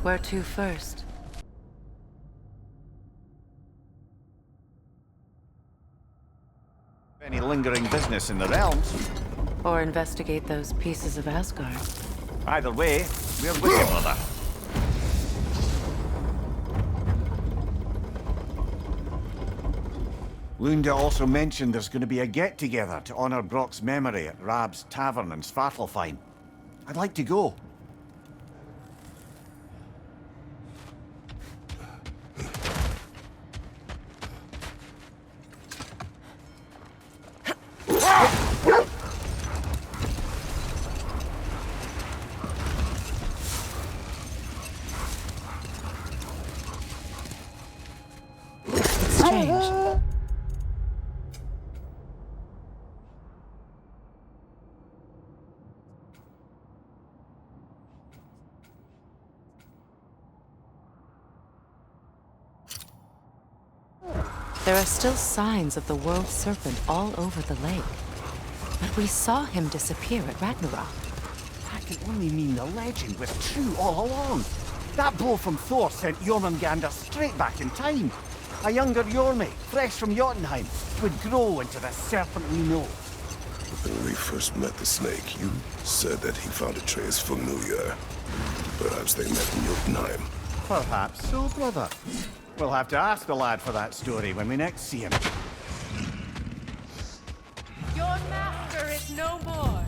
Where to first? Any lingering business in the realms? Or investigate those pieces of Asgard? Either way, we're with you, brother. Lunda also mentioned there's going to be a get-together to honor Brock's memory at Rab's Tavern in Svartalfheim. I'd like to go. strange. There are still signs of the world serpent all over the lake. But we saw him disappear at Ragnarok. That can only mean the legend was true all along. That blow from Thor sent Jormungandr straight back in time. A younger Jormi, fresh from Jotunheim, would grow into the serpent we know. When we first met the snake, you said that he found Atreus familiar. Perhaps they met in Jotunheim. Perhaps so, brother. We'll have to ask the lad for that story when we next see him. Your master is no more.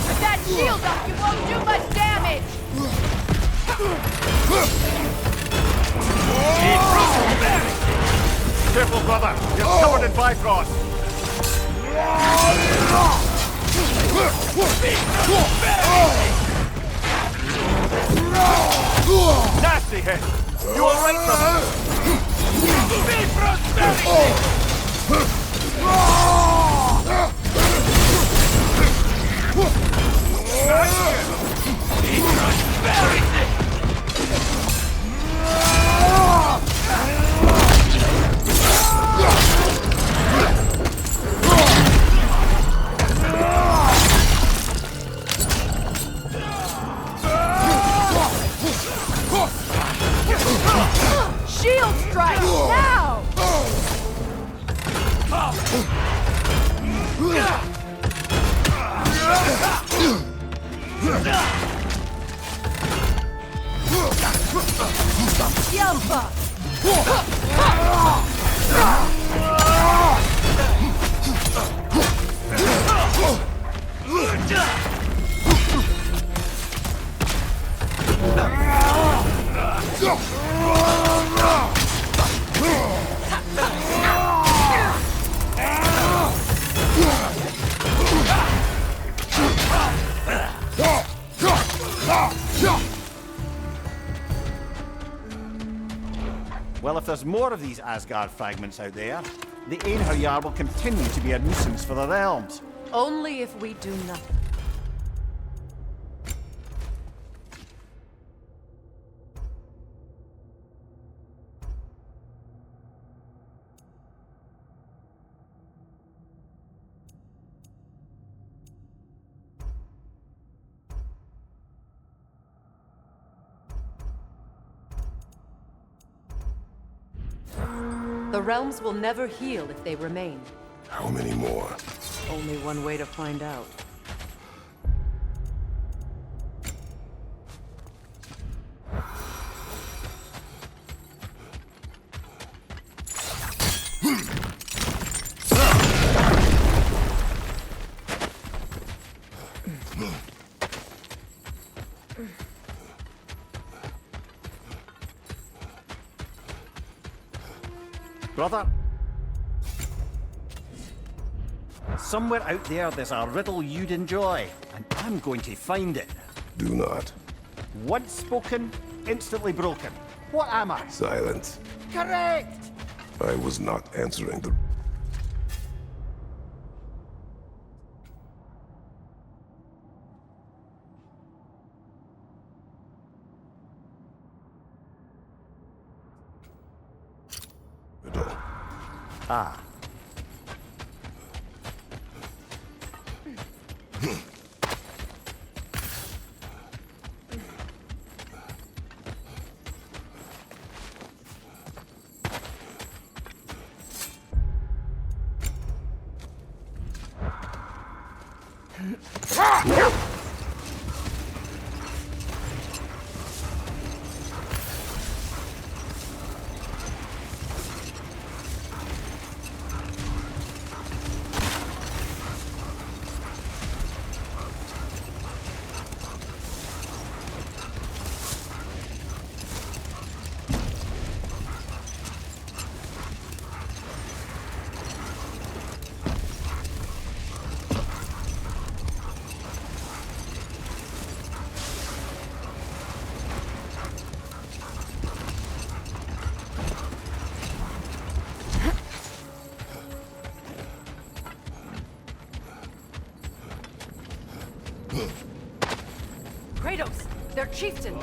With that shield up, you won't do much damage. Careful, brother. You're covered in Bifrost. Nasty hit. You all right, brother? Shield strike now! Yumpa! Well, if there's more of these Asgard fragments out there, the Einherjar will continue to be a nuisance for the realms. Only if we do nothing. The realms will never heal if they remain. How many more? Only one way to find out. Brother? Somewhere out there's a riddle you'd enjoy, and I'm going to find it. Do not. Once spoken, instantly broken. What am I? Silence. Correct! I was not answering the... riddle. Ah. Kratos! Their chieftain!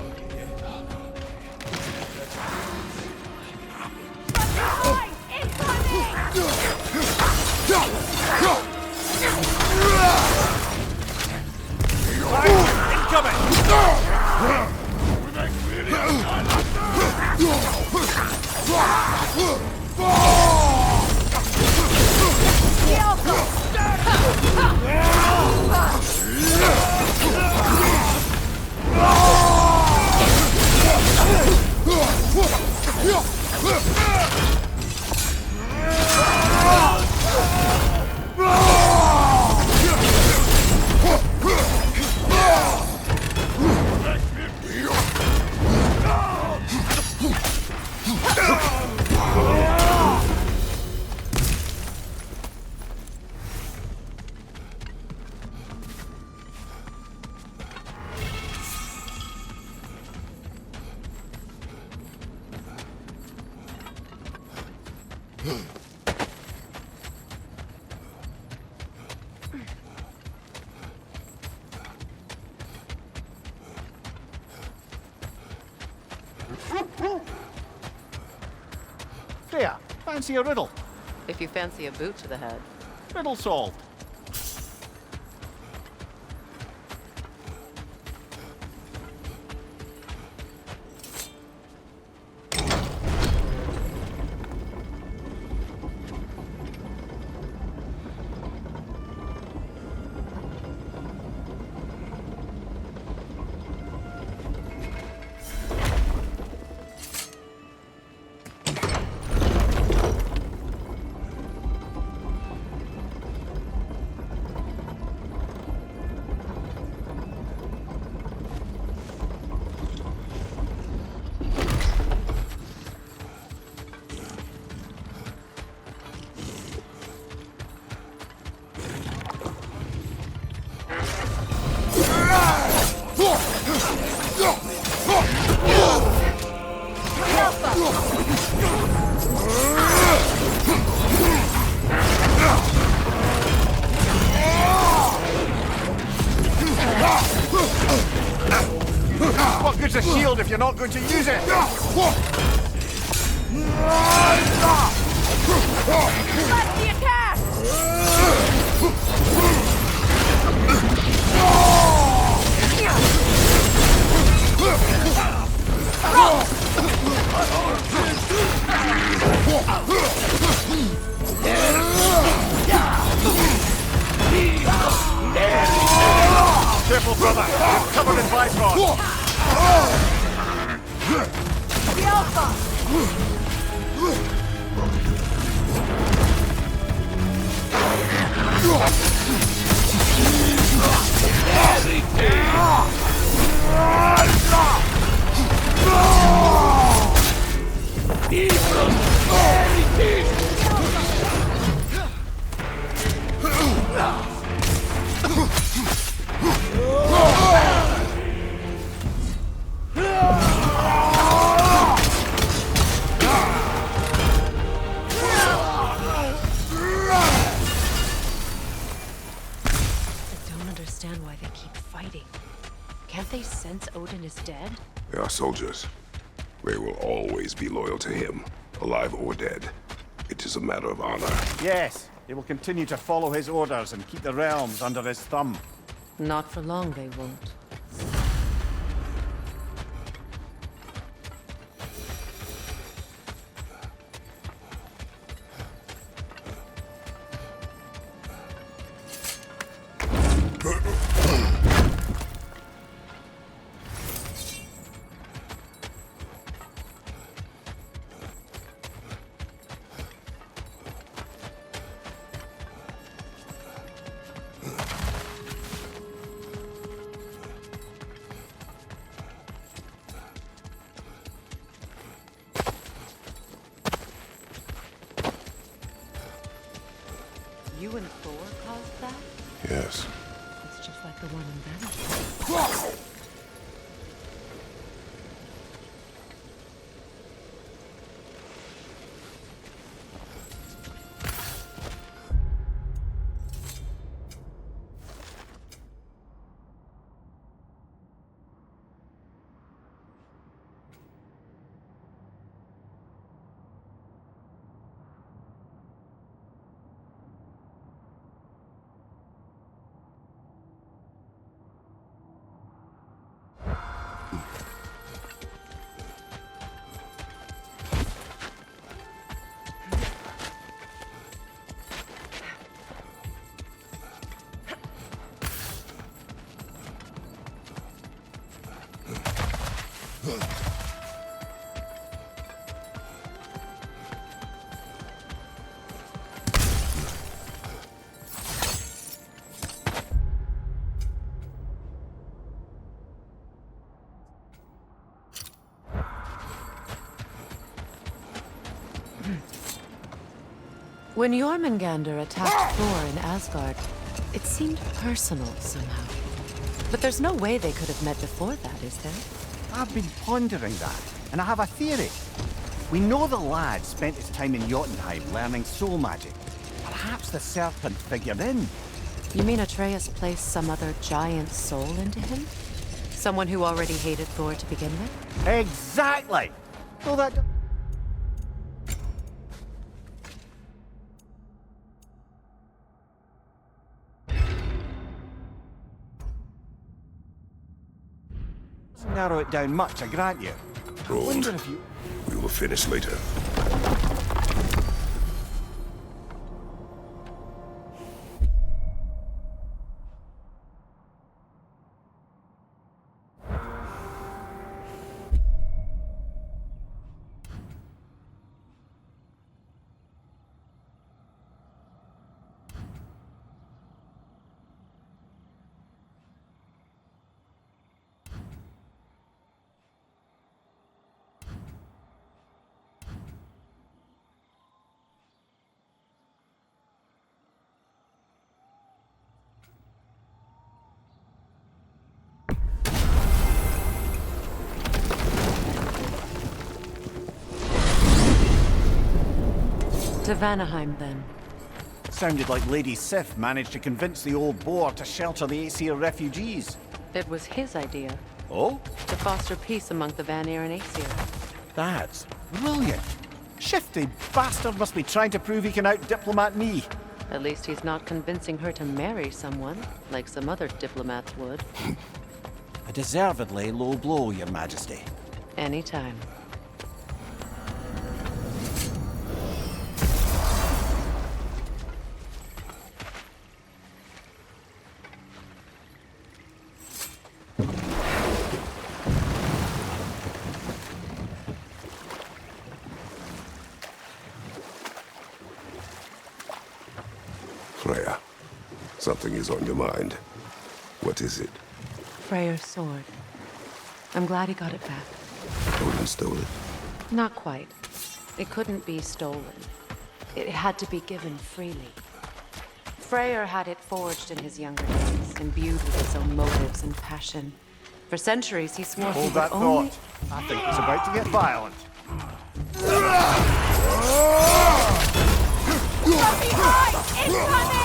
Freya, fancy a riddle? If you fancy a boot to the head. Riddle solved. What good's a shield if you're not going to use it? Let the attack! Careful, brother. You're covered in Bifrost. The Alpha! Why they keep fighting. Can't they sense Odin is dead? They are soldiers. They will always be loyal to him, alive or dead. It is a matter of honor. Yes, they will continue to follow his orders and keep the realms under his thumb. Not for long, they won't. You and Thor caused that? Yes. It's just like the one in Venice. When Jormungandr attacked Thor in Asgard, it seemed personal somehow. But there's no way they could have met before that, is there? I've been pondering that, and I have a theory. We know the lad spent his time in Jotunheim learning soul magic. Perhaps the serpent figured in. You mean Atreus placed some other giant soul into him? Someone who already hated Thor to begin with? Exactly! So that... narrow it down much, I grant you. Roland, Wonder if you... we will finish later. To Vanaheim, then. Sounded like Lady Sif managed to convince the old boar to shelter the Aesir refugees. It was his idea. Oh? To foster peace among the Vanir and Aesir. That's brilliant. Shifty bastard must be trying to prove he can out-diplomat me. At least he's not convincing her to marry someone, like some other diplomats would. A deservedly low blow, Your Majesty. Anytime. Freya, something is on your mind. What is it? Freyr's sword. I'm glad he got it back. Odin stole it? Not quite. It couldn't be stolen. It had to be given freely. Freyr had it forged in his younger days, imbued with his own motives and passion. For centuries, he swore he Hold would that only... thought. I think it's about to get violent. From behind! Incoming!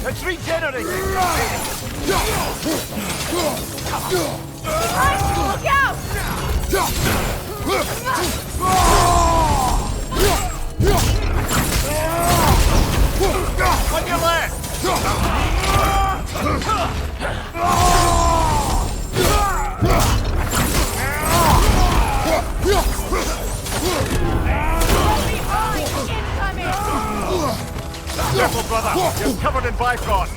It's regenerating! Behind you! Look out! On your left! Careful, brother! You're covered in bifrost!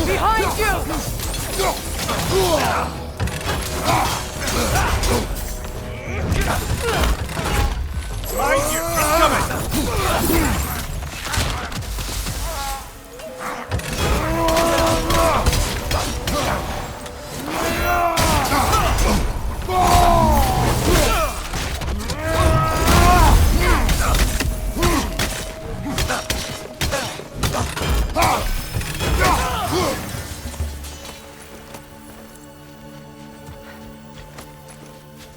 Behind you! Behind you! It's coming!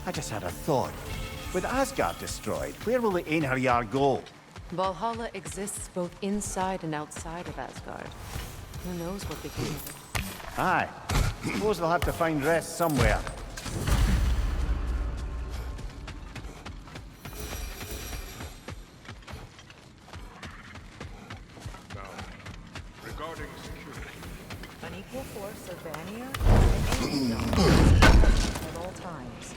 I just had a thought. With Asgard destroyed, where will the Einherjar go? Valhalla exists both inside and outside of Asgard. Who knows what became of it? Aye. Suppose they'll have to find rest somewhere. Now, regarding security. Funny equal force of Vanir and Angel at all times.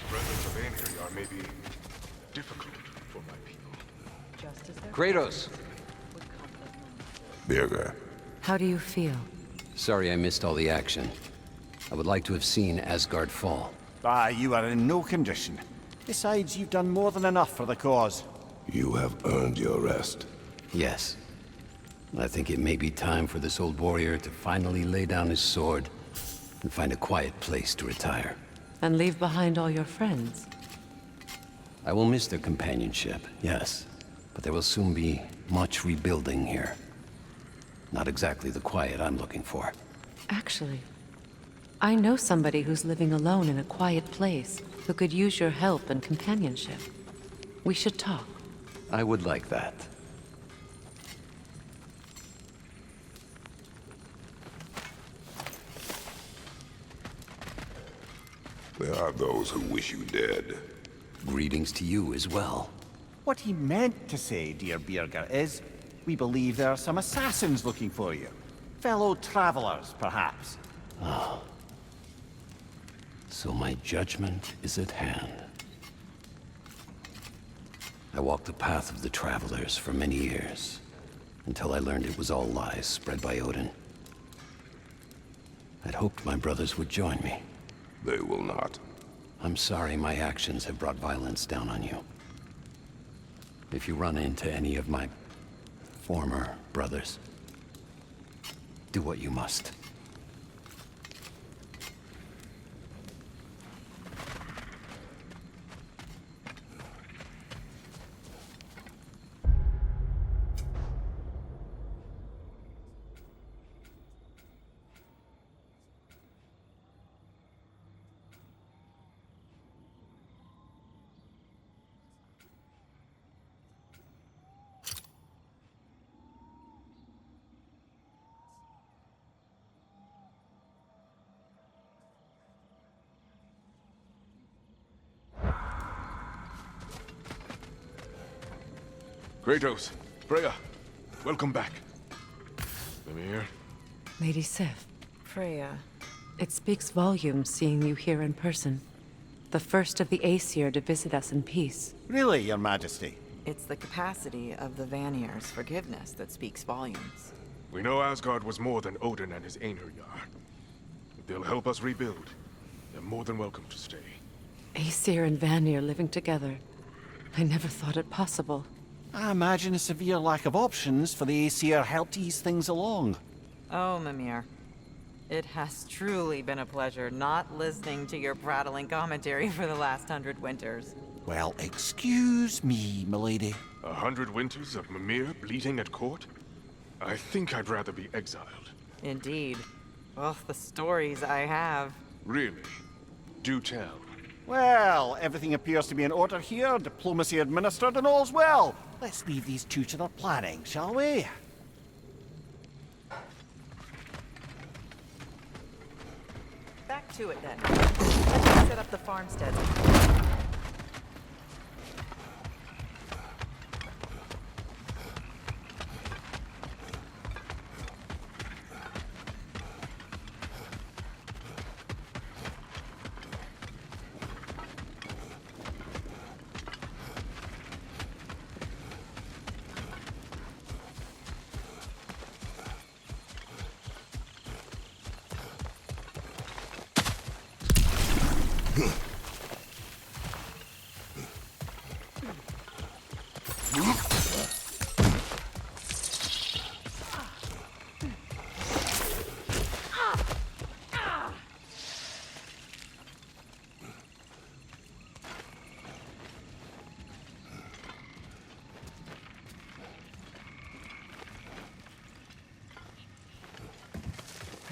The presence of Vanir may be difficult for my people. Just as Kratos! Birger. How do you feel? Sorry I missed all the action. I would like to have seen Asgard fall. You are in no condition. Besides, you've done more than enough for the cause. You have earned your rest. Yes. I think it may be time for this old warrior to finally lay down his sword and find a quiet place to retire. And leave behind all your friends. I will miss their companionship, yes. But there will soon be much rebuilding here. Not exactly the quiet I'm looking for. Actually, I know somebody who's living alone in a quiet place who could use your help and companionship. We should talk. I would like that. There are those who wish you dead. Greetings to you as well. What he meant to say, dear Birger, is we believe there are some assassins looking for you. Fellow travelers, perhaps. Ah. So my judgment is at hand. I walked the path of the travelers for many years, until I learned it was all lies spread by Odin. I'd hoped my brothers would join me. They will not. I'm sorry my actions have brought violence down on you. If you run into any of my former brothers, do what you must. Kratos, Freya, welcome back. Mimir. Lady Sif, Freya. it speaks volumes seeing you here in person. The first of the Aesir to visit us in peace. Really, Your Majesty? It's the capacity of the Vanir's forgiveness that speaks volumes. We know Asgard was more than Odin and his Einherjar. If they'll help us rebuild, they're more than welcome to stay. Aesir and Vanir living together. I never thought it possible. I imagine a severe lack of options for the Aesir helped ease things along. Oh, Mimir. It has truly been a pleasure not listening to your prattling commentary for the last 100 winters. Well, excuse me, milady. 100 winters of Mimir bleating at court? I think I'd rather be exiled. Indeed. Oh, the stories I have. Really? Do tell. Well, everything appears to be in order here, diplomacy administered, and all's well. Let's leave these two to their planning, shall we? Back to it then. Let's set up the farmstead.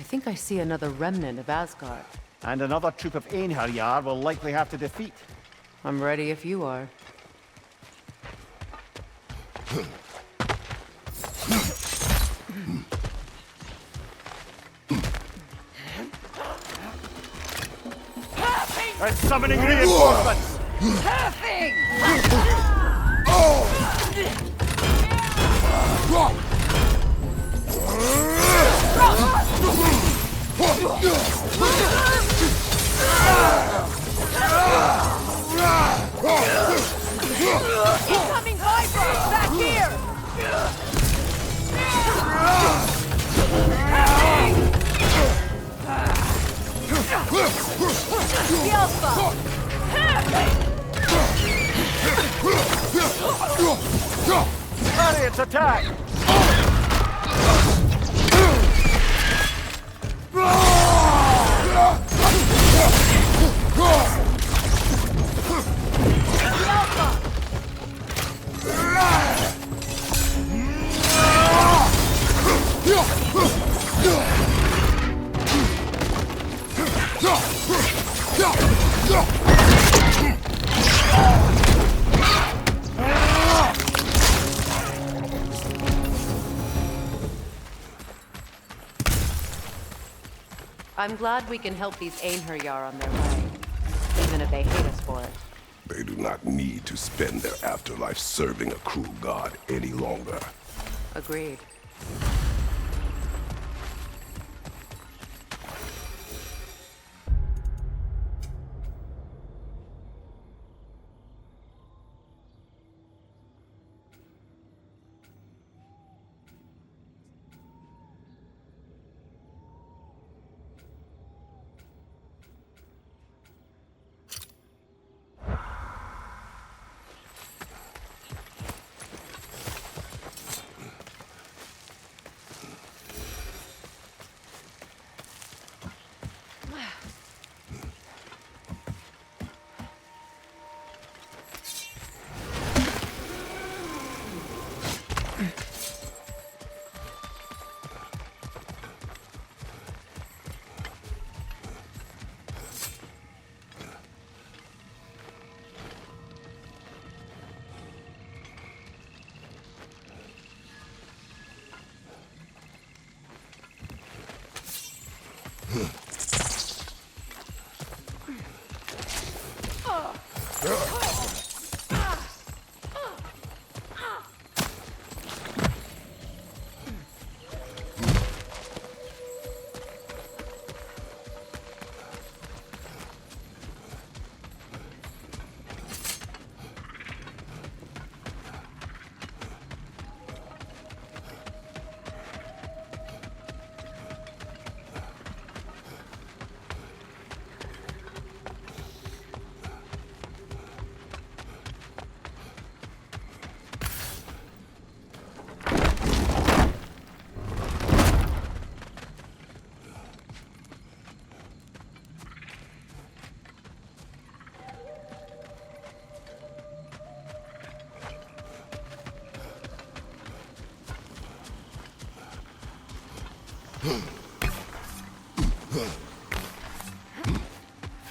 I think I see another remnant of Asgard. And another troop of Einherjar will likely have to defeat. I'm ready if you are. I'm summoning reinforcements! Chariot's attack! I'm glad we can help these Einherjar on their way, even if they hate us for it. They do not need to spend their afterlife serving a cruel god any longer. Agreed.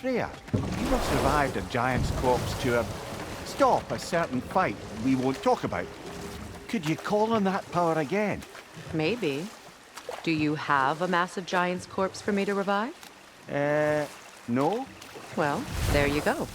Freya, you have survived a giant's corpse to stop a certain fight we won't talk about. Could you call on that power again? Maybe. Do you have a massive giant's corpse for me to revive? No. Well, there you go.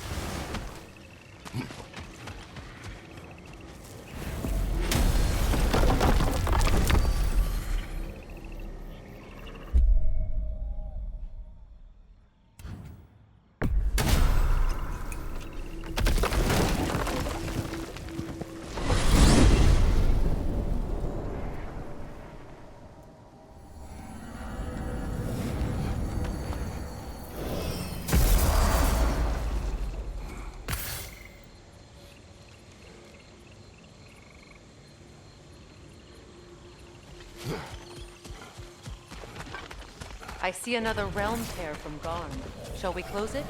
I see another realm tear from Garn. Shall we close it?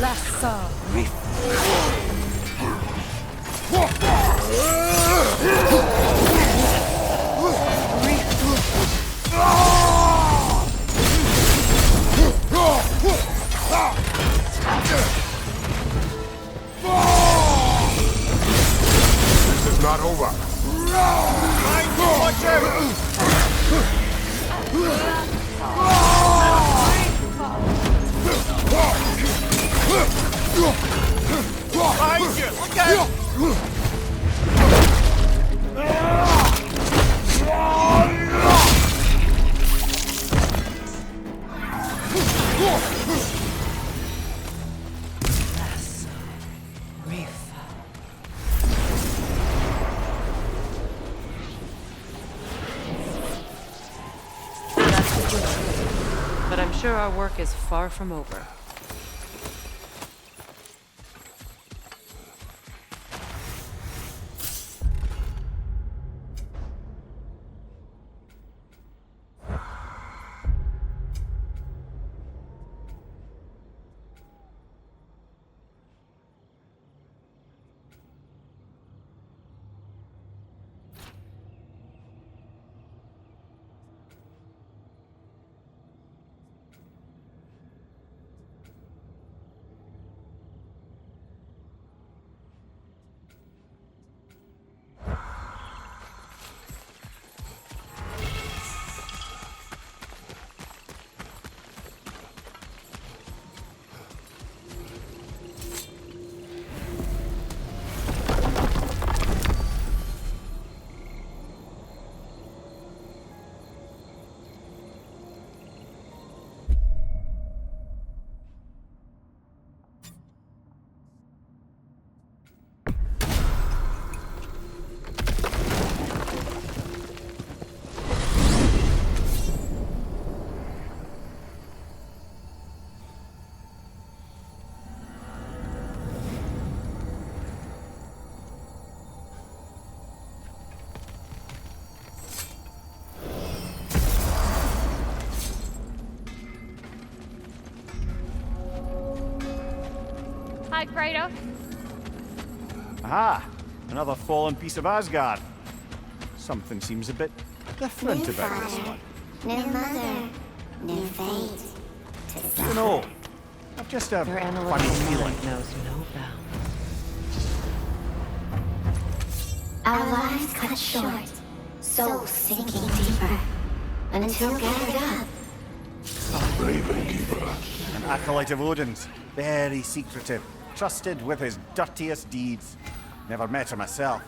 Lassa This is not over. Behind you! Look out! sure our work is far from over. Hi, Kratos. Aha! Another fallen piece of Asgard. Something seems a bit different New about this father, one. new mother, new fate. To I don't suffer. know. I've just a Your funny analytical feeling. mind knows no bounds. Our lives cut short, souls sinking deeper, until gathered up. Raven Keeper. An acolyte of Odin's. Very secretive. Trusted with his dirtiest deeds. Never met her myself.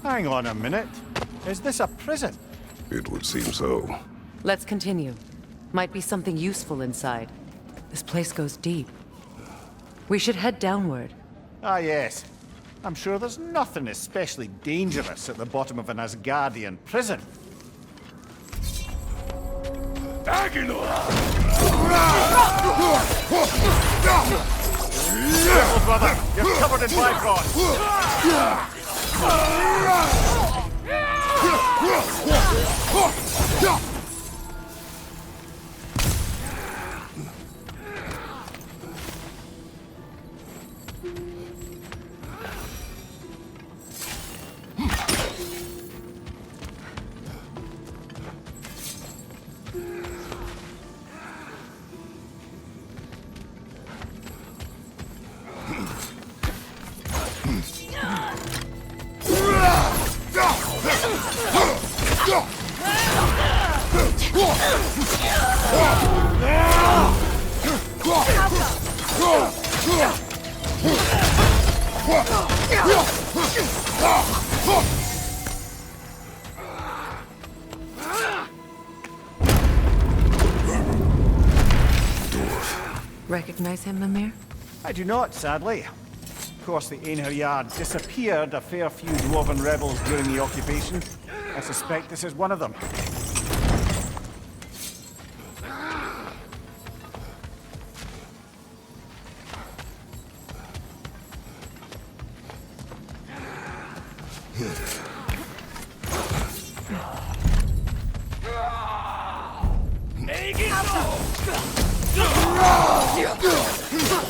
Hang on a minute. Is this a prison? It would seem so. Let's continue. Might be something useful inside. This place goes deep. We should head downward. Ah, yes. I'm sure there's nothing especially dangerous at the bottom of an Asgardian prison. Careful, brother. You're covered in bifrost. Recognize him, Mimir? I do not, sadly. Of course, the Einherjar disappeared a fair few dwarven rebels during the occupation. I suspect this is one of them.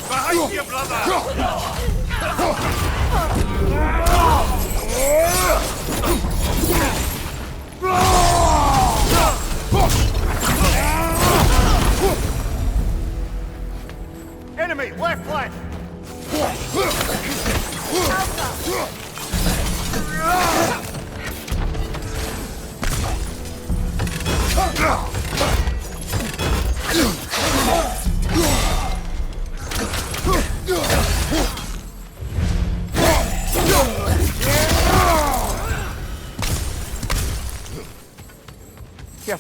Behind you, brother! Enemy, left flank!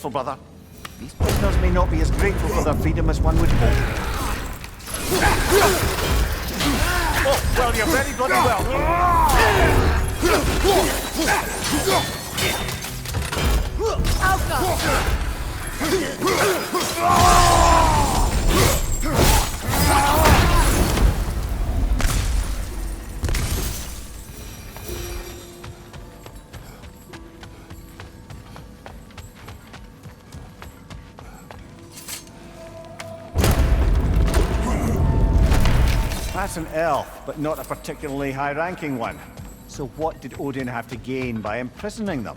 careful, brother. These prisoners may not be as grateful for their freedom as one would hope. Oh, well, you're very bloody That's an elf, but not a particularly high-ranking one. So what did Odin have to gain by imprisoning them?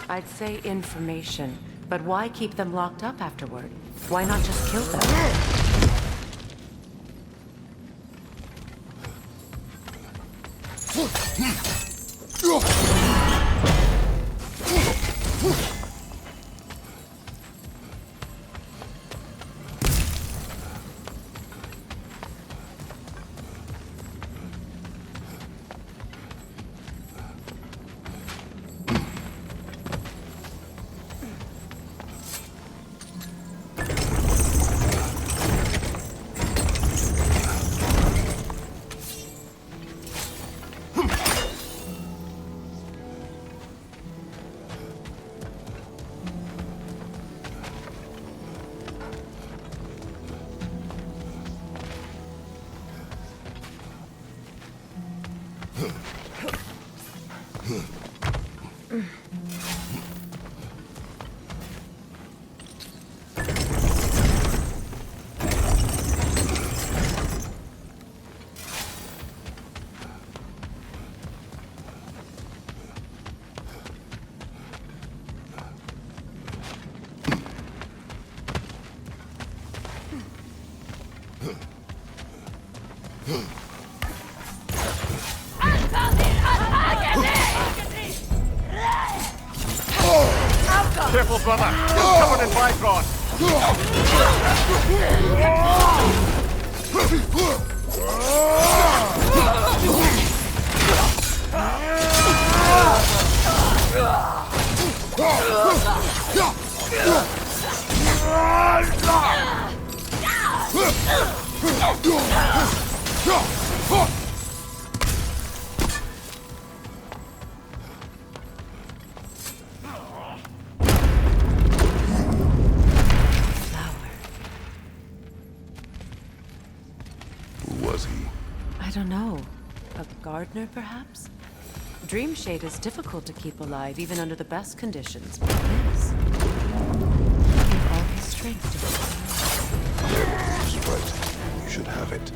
I'd say information, but why keep them locked up afterward? Why not just kill them? Careful, brother! You're covered in bifrost! I don't know. A gardener, perhaps? Dreamshade is difficult to keep alive, even under the best conditions, but this... He gave all his strength to it. Yeah, he's right. You should have it.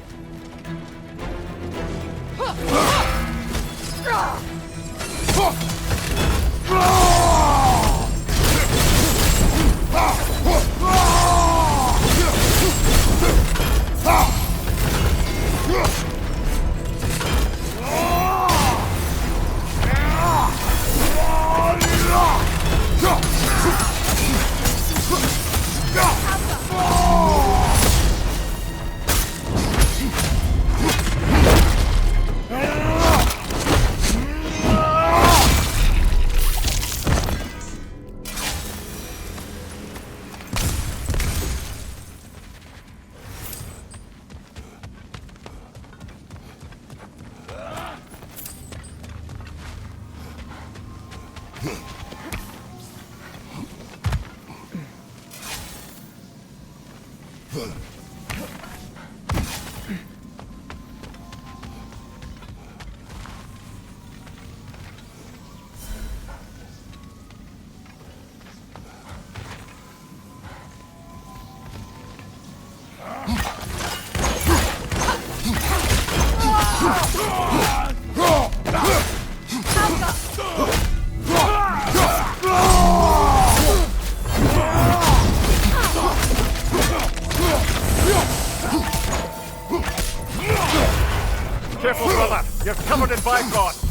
Careful, brother! You're covered in bifrost!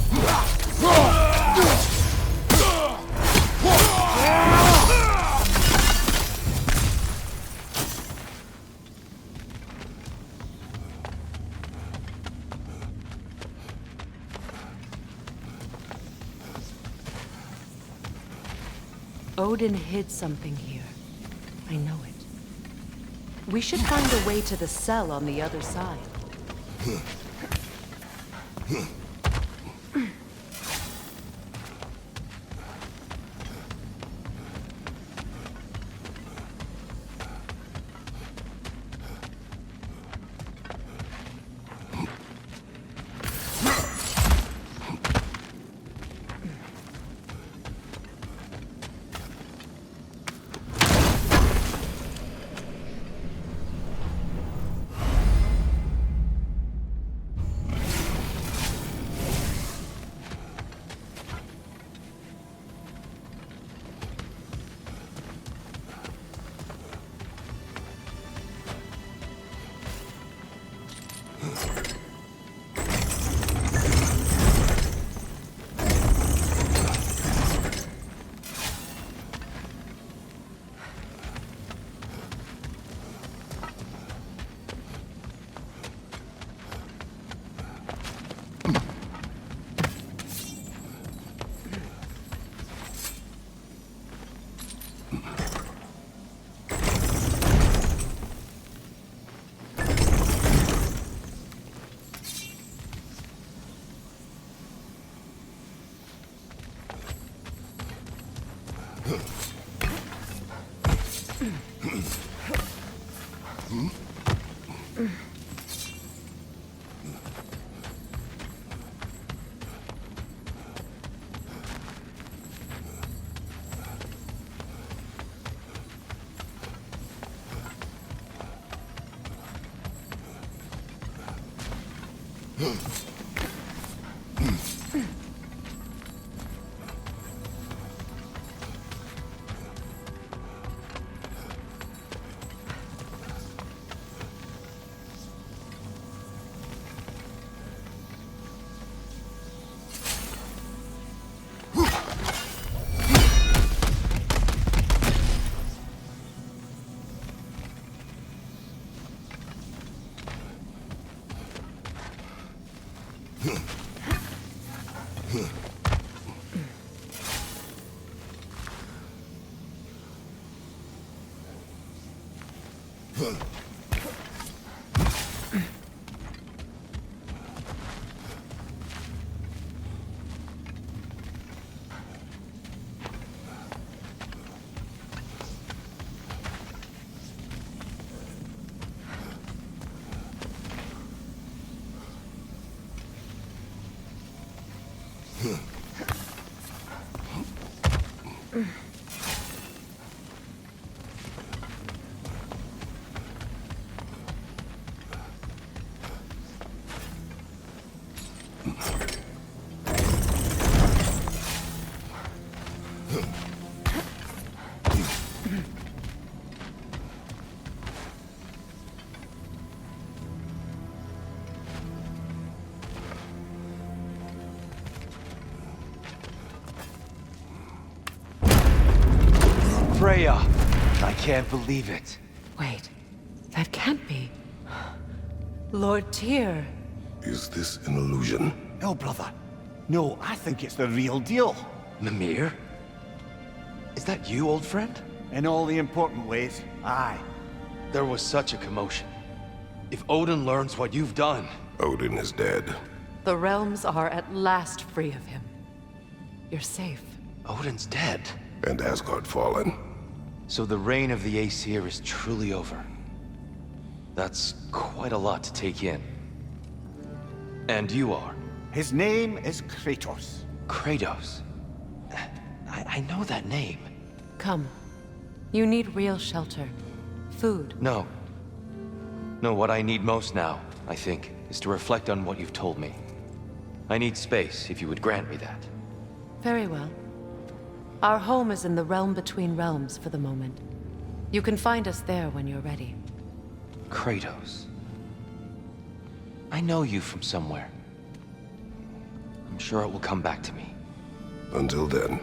Odin hid something here. I know it. We should find a way to the cell on the other side. Freya! I can't believe it. Wait, that can't be. Lord Tyr. Is this an illusion? No, brother. No, I think it's the real deal. Mimir? Is that you, old friend? In all the important ways, aye. There was such a commotion. If Odin learns what you've done... Odin is dead. The realms are at last free of him. You're safe. Odin's dead. And Asgard fallen. So the reign of the Aesir is truly over. That's quite a lot to take in. And you are? His name is Kratos. Kratos? I know that name. Come. You need real shelter. Food. No. No, what I need most now, I think, is to reflect on what you've told me. I need space, if you would grant me that. Very well. Our home is in the realm between realms for the moment. You can find us there when you're ready. Kratos. I know you from somewhere. I'm sure it will come back to me. Until then.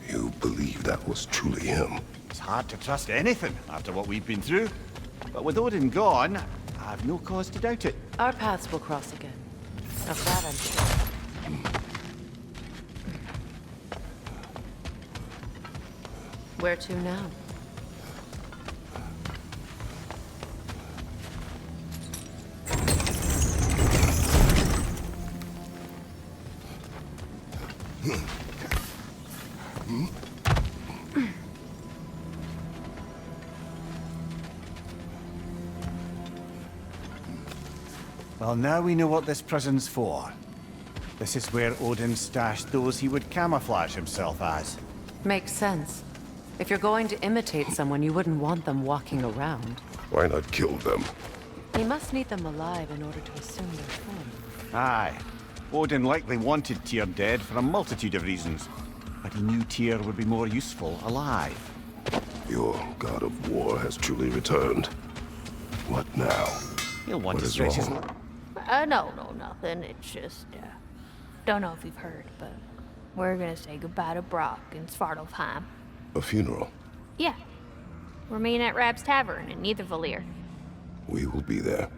You believe that was truly him? It's hard to trust anything after what we've been through. But with Odin gone, I've no cause to doubt it. Our paths will cross again. Of that I'm sure. Where to now? Well, now we know what this prison's for. This is where Odin stashed those he would camouflage himself as. Makes sense. If you're going to imitate someone, you wouldn't want them walking around. Why not kill them? He must need them alive in order to assume their form. Aye. Odin likely wanted Tyr dead for a multitude of reasons, but he knew Tyr would be more useful alive. Your God of War has truly returned. What now? He'll want What to is stretch his... wrong? No, nothing. It's just, don't know if you've heard, but we're gonna say goodbye to Brock in Svartalfheim. A funeral. Yeah. We're meeting at Rab's Tavern in Nidavellir. We will be there.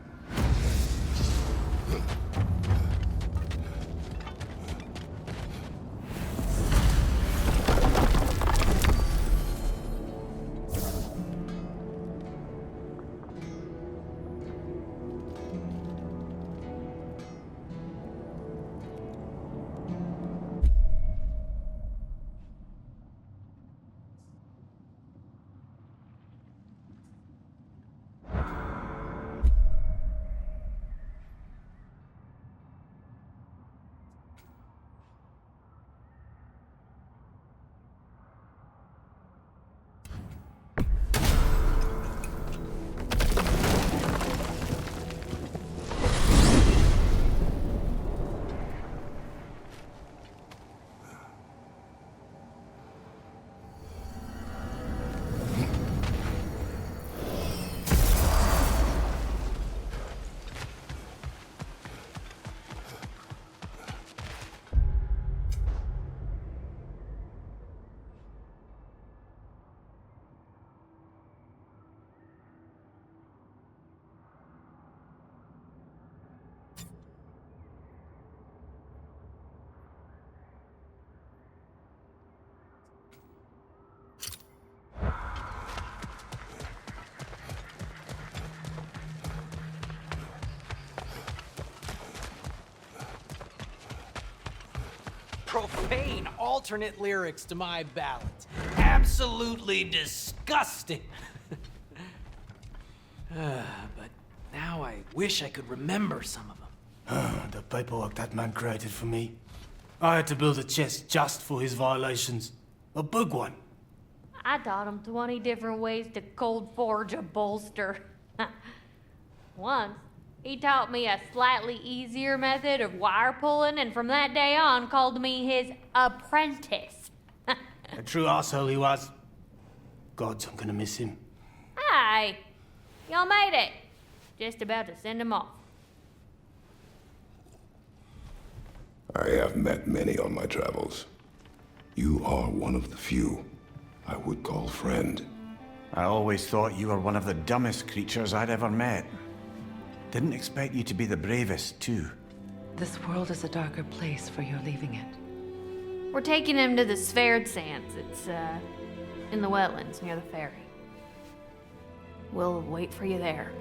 Profane alternate lyrics to my ballads. Absolutely disgusting. But now I wish I could remember some of them. The paperwork that man created for me. I had to build a chest just for his violations. A big one. I taught him 20 different ways to cold forge a bolster. Once, he taught me a slightly easier method of wire pulling, and from that day on called me his apprentice. A true asshole he was. Gods, I'm gonna miss him. Hi, y'all made it. Just about to send him off. I have met many on my travels. You are one of the few I would call friend. I always thought you were one of the dumbest creatures I'd ever met. Didn't expect you to be the bravest, too. This world is a darker place for your leaving it. We're taking him to the Sverd Sands. It's, in the wetlands near the ferry. We'll wait for you there.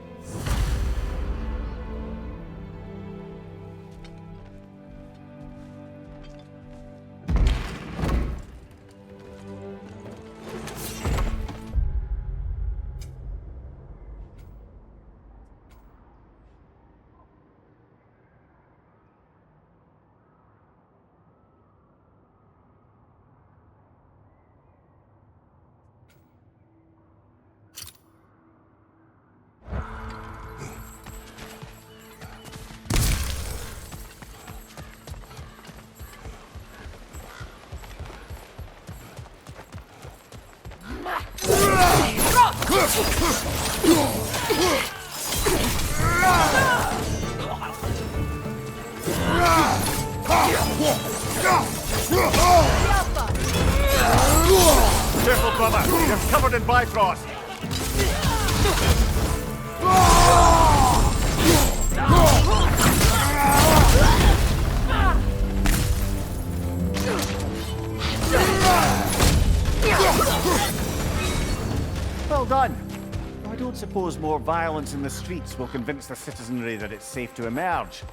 Careful, brother. You're covered in Bifrost. Well done. I don't suppose more violence in the streets will convince the citizenry that it's safe to emerge.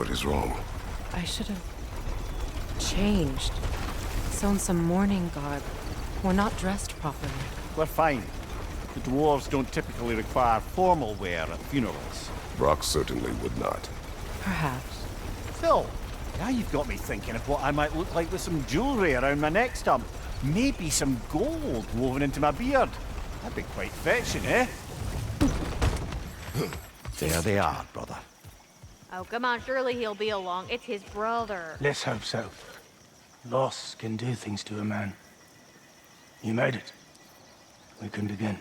What is wrong? I should have changed. Sewn some mourning garb. We're not dressed properly. We're fine. The dwarves don't typically require formal wear at funerals. Brock certainly would not. Perhaps. Still, now you've got me thinking of what I might look like with some jewellery around my neck stump. Maybe some gold woven into my beard. That'd be quite fetching, eh? There they are, brother. Oh, come on, surely he'll be along. It's his brother. Let's hope so. Loss can do things to a man. You made it. We can begin.